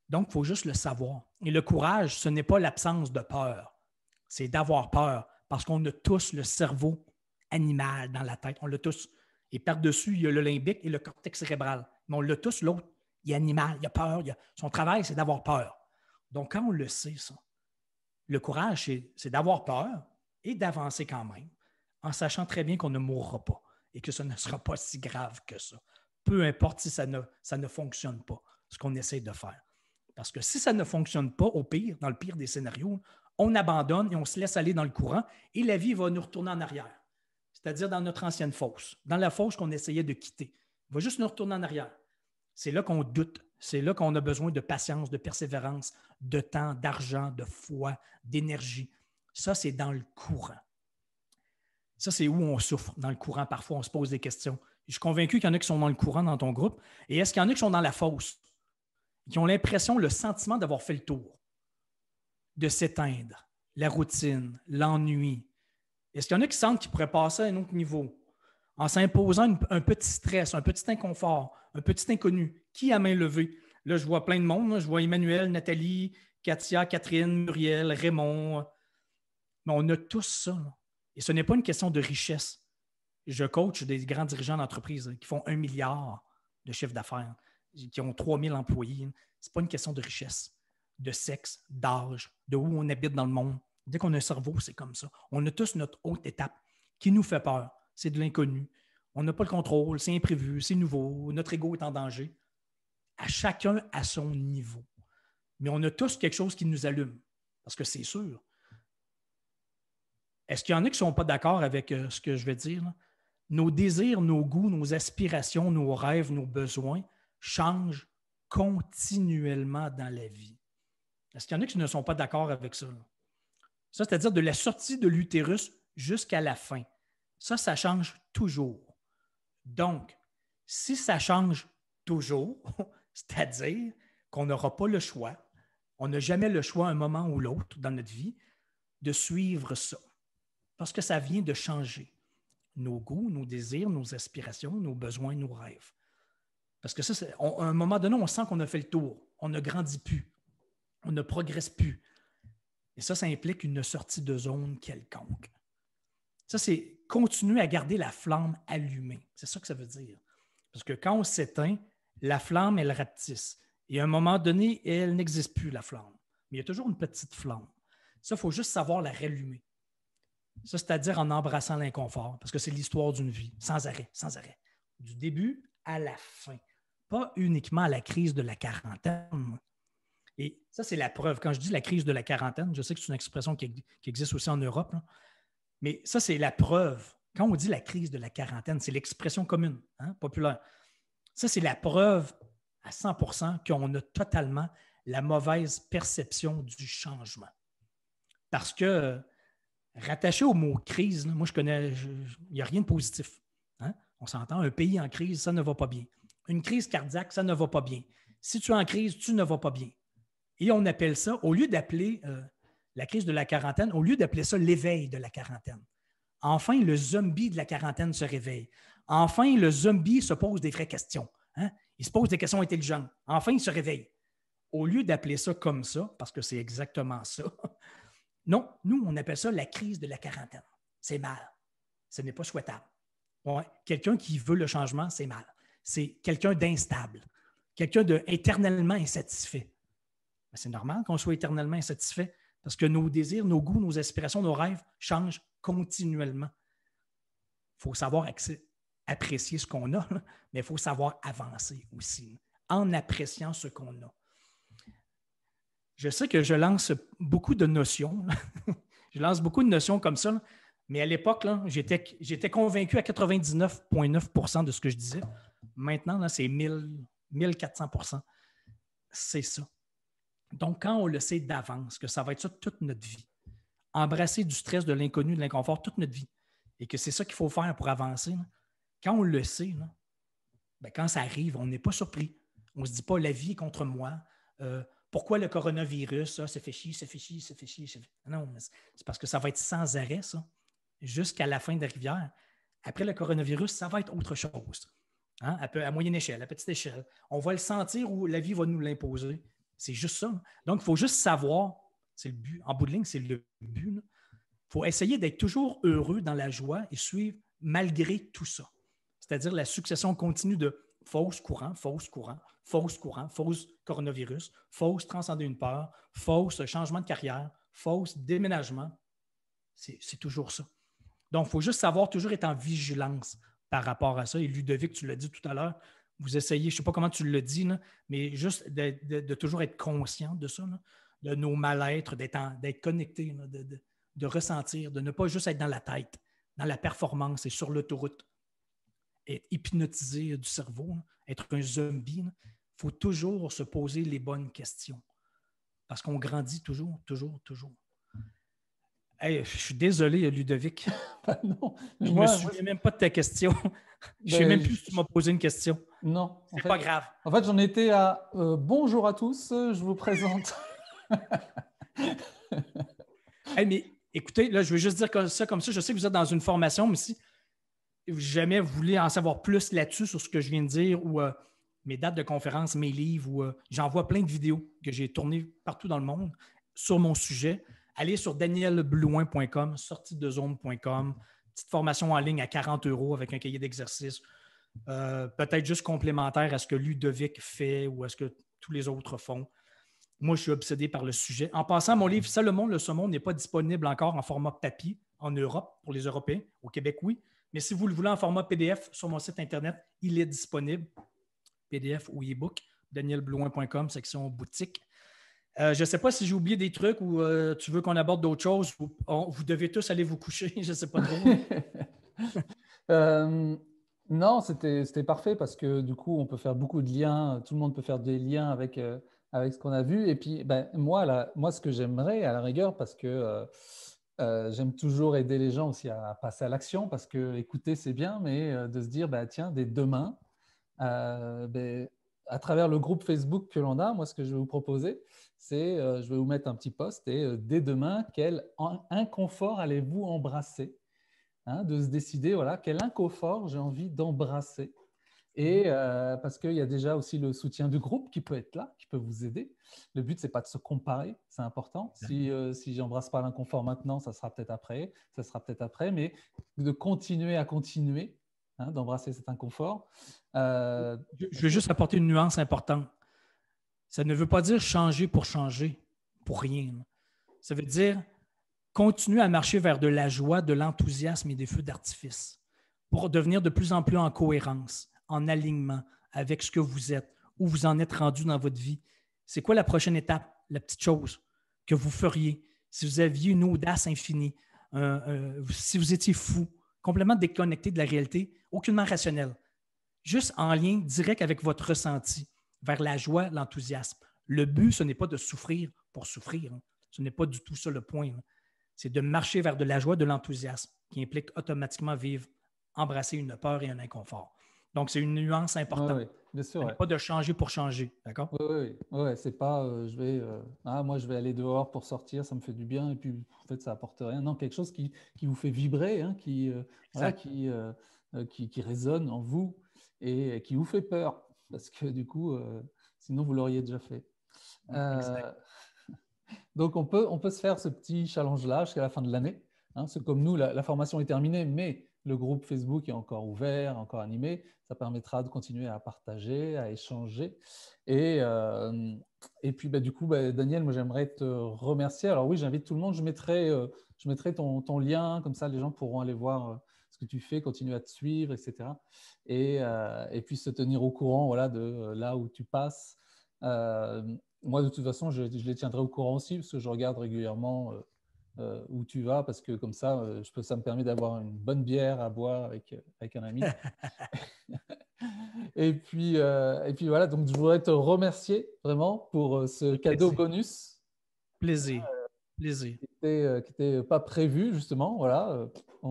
Donc, il faut juste le savoir. Et le courage, ce n'est pas l'absence de peur. C'est d'avoir peur parce qu'on a tous le cerveau animal dans la tête. On l'a tous. Et par-dessus, il y a le limbique et le cortex cérébral. Mais on l'a tous, l'autre, il est animal, il a peur. Son travail, c'est d'avoir peur. Donc, quand on le sait, ça, le courage, c'est d'avoir peur et d'avancer quand même, en sachant très bien qu'on ne mourra pas et que ce ne sera pas si grave que ça. Peu importe si ça ne fonctionne pas, ce qu'on essaie de faire. Parce que si ça ne fonctionne pas, au pire, dans le pire des scénarios, on abandonne et on se laisse aller dans le courant et la vie va nous retourner en arrière. C'est-à-dire dans notre ancienne fosse, dans la fosse qu'on essayait de quitter. Il va juste nous retourner en arrière. C'est là qu'on doute. C'est là qu'on a besoin de patience, de persévérance, de temps, d'argent, de foi, d'énergie. Ça, c'est dans le courant. Ça, c'est où on souffre, dans le courant. Parfois, on se pose des questions. Je suis convaincu qu'il y en a qui sont dans le courant dans ton groupe. Et est-ce qu'il y en a qui sont dans la fosse, qui ont l'impression, le sentiment d'avoir fait le tour, de s'éteindre, la routine, l'ennui? Est-ce qu'il y en a qui sentent qu'ils pourraient passer à un autre niveau en s'imposant un petit stress, un petit inconfort, un petit inconnu? Qui à main levée? Là, je vois plein de monde. Là. Je vois Emmanuel, Nathalie, Katia, Catherine, Muriel, Raymond. Mais on a tous ça. Là. Et ce n'est pas une question de richesse. Je coach des grands dirigeants d'entreprise qui font 1 milliard de chiffre d'affaires, qui ont 3000 employés. Ce n'est pas une question de richesse, de sexe, d'âge, de où on habite dans le monde. Dès qu'on a un cerveau, c'est comme ça. On a tous notre haute étape qui nous fait peur. C'est de l'inconnu. On n'a pas le contrôle, c'est imprévu, c'est nouveau, notre ego est en danger. À chacun à son niveau. Mais on a tous quelque chose qui nous allume. Parce que c'est sûr. Est-ce qu'il y en a qui ne sont pas d'accord avec ce que je vais dire? Là? Nos désirs, nos goûts, nos aspirations, nos rêves, nos besoins changent continuellement dans la vie. Est-ce qu'il y en a qui ne sont pas d'accord avec ça? Là? Ça, c'est-à-dire de la sortie de l'utérus jusqu'à la fin. Ça change toujours. Donc, si ça change toujours, c'est-à-dire qu'on n'aura pas le choix, on n'a jamais le choix à un moment ou l'autre dans notre vie de suivre ça. Parce que ça vient de changer nos goûts, nos désirs, nos aspirations, nos besoins, nos rêves. Parce que ça, à un moment donné, on sent qu'on a fait le tour. On ne grandit plus. On ne progresse plus. Et ça implique une sortie de zone quelconque. Ça, c'est continuer à garder la flamme allumée. C'est ça que ça veut dire. Parce que quand on s'éteint, la flamme, elle rapetisse. Et à un moment donné, elle n'existe plus, la flamme. Mais il y a toujours une petite flamme. Ça, il faut juste savoir la rallumer. Ça, c'est-à-dire en embrassant l'inconfort, parce que c'est l'histoire d'une vie, sans arrêt, sans arrêt. Du début à la fin. Pas uniquement à la crise de la quarantaine. Et ça, c'est la preuve. Quand je dis la crise de la quarantaine, je sais que c'est une expression qui existe aussi en Europe, là, mais ça, c'est la preuve. Quand on dit la crise de la quarantaine, c'est l'expression commune, populaire. Ça, c'est la preuve à 100% qu'on a totalement la mauvaise perception du changement. Parce que, rattaché au mot crise, là, moi, je connais, il n'y a rien de positif. On s'entend, un pays en crise, ça ne va pas bien. Une crise cardiaque, ça ne va pas bien. Si tu es en crise, tu ne vas pas bien. Et on appelle ça, au lieu d'appeler la crise de la quarantaine, au lieu d'appeler ça l'éveil de la quarantaine. Enfin, le zombie de la quarantaine se réveille. Enfin, le zombie se pose des vraies questions. Il se pose des questions intelligentes. Enfin, il se réveille. Au lieu d'appeler ça comme ça, parce que c'est exactement ça, non, nous, on appelle ça la crise de la quarantaine. C'est mal. Ce n'est pas souhaitable. Ouais. Quelqu'un qui veut le changement, c'est mal. C'est quelqu'un d'instable, quelqu'un d'éternellement insatisfait. Ben, c'est normal qu'on soit éternellement insatisfait parce que nos désirs, nos goûts, nos aspirations, nos rêves changent continuellement. Il faut savoir apprécier ce qu'on a, mais il faut savoir avancer aussi en appréciant ce qu'on a. Je sais que je lance beaucoup de notions. Je lance beaucoup de notions comme ça, mais à l'époque, là, j'étais convaincu à 99,9% de ce que je disais. Maintenant, là, c'est 1400%. C'est ça. Donc, quand on le sait d'avance, que ça va être ça toute notre vie, embrasser du stress, de l'inconnu, de l'inconfort toute notre vie, et que c'est ça qu'il faut faire pour avancer, là, quand on le sait, là, ben, quand ça arrive, on n'est pas surpris. On ne se dit pas « la vie est contre moi pourquoi le coronavirus, ça fait chier, ça fait chier, ça fait chier. » Non, c'est parce que ça va être sans arrêt, ça, jusqu'à la fin de la rivière. Après le coronavirus, ça va être autre chose. À moyenne échelle, à petite échelle. On va le sentir ou la vie va nous l'imposer. C'est juste ça. Donc, il faut juste savoir, c'est le but. En bout de ligne, c'est le but. Il faut essayer d'être toujours heureux dans la joie et suivre malgré tout ça. C'est-à-dire la succession continue de fausse courant, fausse courant, fausse courant, fausse coronavirus, fausse transcender une peur, fausse changement de carrière, fausse déménagement. C'est toujours ça. Donc, il faut juste savoir toujours être en vigilance par rapport à ça. Et Ludovic, tu l'as dit tout à l'heure, vous essayez, je ne sais pas comment tu l'as dit, là, mais juste de toujours être conscient de ça, là, de nos mal-être, d'être connecté, là, de ressentir, de ne pas juste être dans la tête, dans la performance et sur l'autoroute, être hypnotisé du cerveau, là, être un zombie. Il faut toujours se poser les bonnes questions parce qu'on grandit toujours, toujours, toujours. Hey, je suis désolé, Ludovic. Ben non, je ne me souviens même pas de ta question. Je ne sais même plus si tu m'as posé une question. Non. C'est pas grave. En fait, j'en étais à bonjour à tous, je vous présente. Hey, mais écoutez, là, je veux juste dire ça comme ça. Je sais que vous êtes dans une formation, mais si jamais vous voulez en savoir plus là-dessus sur ce que je viens de dire ou mes dates de conférence, mes livres, ou j'envoie plein de vidéos que j'ai tournées partout dans le monde sur mon sujet. Allez sur danielblouin.com, sortiedezone.com, petite formation en ligne à 40 € avec un cahier d'exercice, peut-être juste complémentaire à ce que Ludovic fait ou à ce que tous les autres font. Moi, je suis obsédé par le sujet. En passant, mon livre « Salomon le saumon » n'est pas disponible encore en format papier en Europe pour les Européens. Au Québec, oui. Mais si vous le voulez en format PDF sur mon site Internet, il est disponible. PDF ou e-book, danielblouin.com, section boutique. Je ne sais pas si j'ai oublié des trucs ou tu veux qu'on aborde d'autres choses. Vous devez tous aller vous coucher, je ne sais pas trop. Non, c'était parfait parce que du coup, on peut faire beaucoup de liens. Tout le monde peut faire des liens avec ce qu'on a vu. Et puis, moi, ce que j'aimerais à la rigueur, parce que j'aime toujours aider les gens aussi à passer à l'action, parce que écouter, c'est bien, mais de se dire, tiens, dès demain, à travers le groupe Facebook que l'on a, moi, ce que je vais vous proposer, c'est, je vais vous mettre un petit post et dès demain, quel inconfort allez-vous embrasser, de se décider, voilà, quel inconfort j'ai envie d'embrasser. Et parce qu'il y a déjà aussi le soutien du groupe qui peut être là, qui peut vous aider. Le but, c'est pas de se comparer, c'est important. Si j'embrasse pas l'inconfort maintenant, ça sera peut-être après, mais de continuer à continuer, hein, d'embrasser cet inconfort. Je veux juste apporter une nuance importante. Ça ne veut pas dire changer, pour rien. Ça veut dire continuer à marcher vers de la joie, de l'enthousiasme et des feux d'artifice pour devenir de plus en plus en cohérence, en alignement avec ce que vous êtes, où vous en êtes rendu dans votre vie. C'est quoi la prochaine étape, la petite chose que vous feriez si vous aviez une audace infinie, si vous étiez fou, complètement déconnecté de la réalité, aucunement rationnel, juste en lien direct avec votre ressenti, vers la joie, l'enthousiasme. Le but, ce n'est pas de souffrir pour souffrir. Hein. Ce n'est pas du tout ça le point. Hein. C'est de marcher vers de la joie, de l'enthousiasme, qui implique automatiquement embrasser une peur et un inconfort. Donc, c'est une nuance importante. Oui, bien sûr. Pas de changer pour changer, d'accord? Oui. C'est pas moi je vais aller dehors pour sortir, ça me fait du bien, et puis en fait ça apporte rien. Non, quelque chose qui vous fait vibrer, hein, qui résonne en vous et qui vous fait peur, parce que du coup, sinon vous l'auriez déjà fait. Donc on peut se faire ce petit challenge-là jusqu'à la fin de l'année. Hein. C'est comme nous, la formation est terminée, mais le groupe Facebook est encore ouvert, encore animé. Ça permettra de continuer à partager, à échanger. Et puis, du coup, Daniel, moi, j'aimerais te remercier. Alors oui, j'invite tout le monde. Je mettrai ton lien, comme ça, les gens pourront aller voir ce que tu fais, continuer à te suivre, etc. Et puis se tenir au courant, voilà, de là où tu passes. Moi, de toute façon, je les tiendrai au courant aussi, parce que je regarde régulièrement où tu vas, parce que comme ça, ça me permet d'avoir une bonne bière à boire avec un ami. Et puis voilà, donc je voudrais te remercier vraiment pour ce cadeau bonus. Plaisir. Qui n'était pas prévu, justement. Voilà, je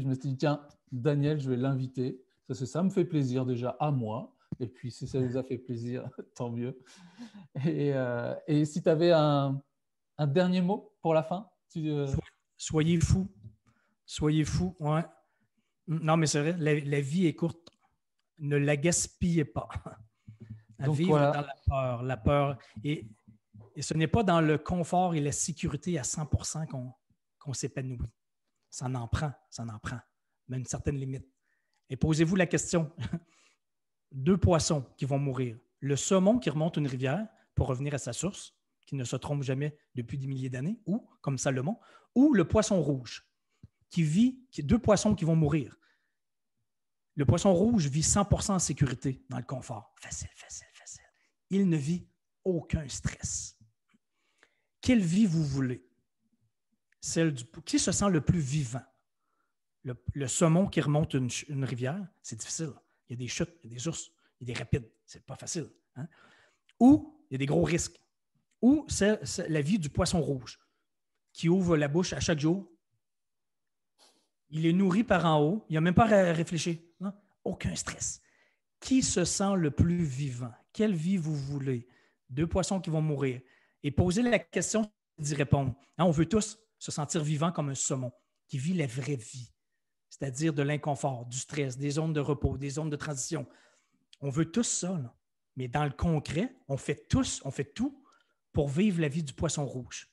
me suis dit, tiens, Daniel, je vais l'inviter. Ça me fait plaisir déjà à moi. Et puis, si ça vous a fait plaisir, tant mieux. Et si tu avais un dernier mot pour la fin? Soyez fous. Soyez fous, ouais. Non, mais c'est vrai, la vie est courte. Ne la gaspillez pas. À Donc, vivre voilà. dans la peur. Et ce n'est pas dans le confort et la sécurité à 100% qu'on s'épanouit. Ça en prend, mais à une certaine limite. Et posez-vous la question. 2 poissons qui vont mourir. Le saumon qui remonte une rivière pour revenir à sa source, qui ne se trompe jamais depuis des milliers d'années, ou, comme Salomon, ou le poisson rouge, deux poissons qui vont mourir. Le poisson rouge vit 100% en sécurité, dans le confort. Facile. Il ne vit aucun stress. Quelle vie vous voulez? Qui se sent le plus vivant? Le saumon qui remonte une rivière, c'est difficile. Il y a des chutes, il y a des ours, il y a des rapides. C'est pas facile. Hein? Ou il y a des gros risques. Ou c'est la vie du poisson rouge qui ouvre la bouche à chaque jour. Il est nourri par en haut. Il n'a même pas à réfléchir. Non? Aucun stress. Qui se sent le plus vivant? Quelle vie vous voulez? 2 poissons qui vont mourir. Et poser la question d'y répondre. Hein, on veut tous se sentir vivant comme un saumon qui vit la vraie vie, c'est-à-dire de l'inconfort, du stress, des zones de repos, des zones de transition. On veut tous ça, là. Mais dans le concret, on fait tout pour vivre la vie du poisson rouge.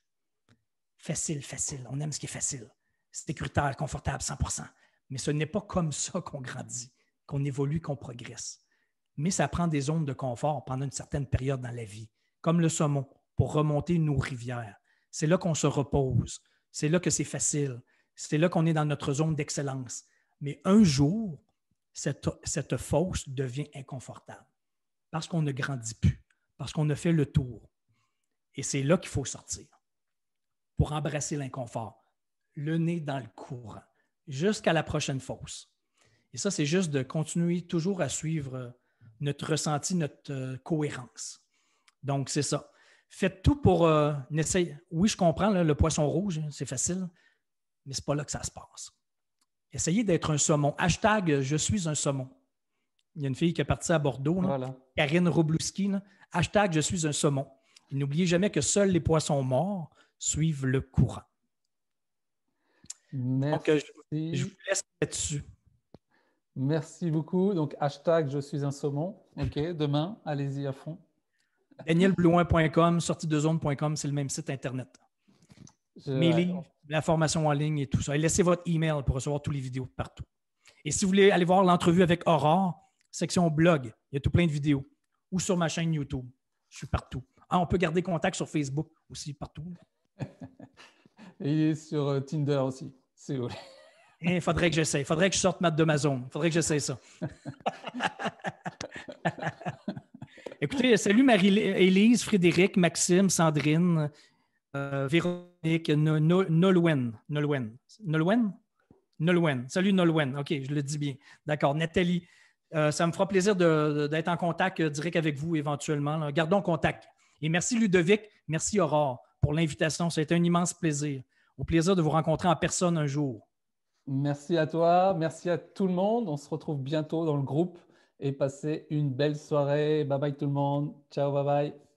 Facile. On aime ce qui est facile. Sécuritaire, confortable, 100%. Mais ce n'est pas comme ça qu'on grandit, qu'on évolue, qu'on progresse. Mais ça prend des zones de confort pendant une certaine période dans la vie, comme le saumon, pour remonter nos rivières. C'est là qu'on se repose. C'est là que c'est facile. C'est là qu'on est dans notre zone d'excellence. Mais un jour, cette fosse devient inconfortable parce qu'on ne grandit plus, parce qu'on a fait le tour. Et c'est là qu'il faut sortir pour embrasser l'inconfort, le nez dans le courant, jusqu'à la prochaine fosse. Et ça, c'est juste de continuer toujours à suivre notre ressenti, notre cohérence. Donc, c'est ça. Faites tout pour essayer. Oui, je comprends, là, le poisson rouge, c'est facile, mais ce n'est pas là que ça se passe. Essayez d'être un saumon. # je suis un saumon. Il y a une fille qui est partie à Bordeaux, voilà. Karine Roblouski, # je suis un saumon. Et n'oubliez jamais que seuls les poissons morts suivent le courant. Merci. Donc, je vous laisse là-dessus. Merci beaucoup. Donc, hashtag je suis un saumon. OK, demain, allez-y à fond. DanielBlouin.com, sortidezone.com, c'est le même site Internet. Mes Ouais. livres, la formation en ligne et tout ça. Et laissez votre email pour recevoir toutes les vidéos partout. Et si vous voulez aller voir l'entrevue avec Aurore, section blog, il y a tout plein de vidéos. Ou sur ma chaîne YouTube. Je suis partout. Ah, on peut garder contact sur Facebook aussi, partout. Et il est sur Tinder aussi, si vous voulez. Il faudrait que j'essaie. Il faudrait que je sorte de ma zone. Il faudrait que j'essaie ça. Écoutez, salut Marie-Élise, Frédéric, Maxime, Sandrine, Véronique, Nolwenn. Salut Nolwenn. OK, je le dis bien. D'accord. Nathalie, ça me fera plaisir d'être en contact direct avec vous éventuellement. Là. Gardons contact. Et merci Ludovic, merci Aurore pour l'invitation. Ça a été un immense plaisir. Au plaisir de vous rencontrer en personne un jour. Merci à toi, merci à tout le monde. On se retrouve bientôt dans le groupe et passez une belle soirée. Bye bye tout le monde. Ciao, bye bye.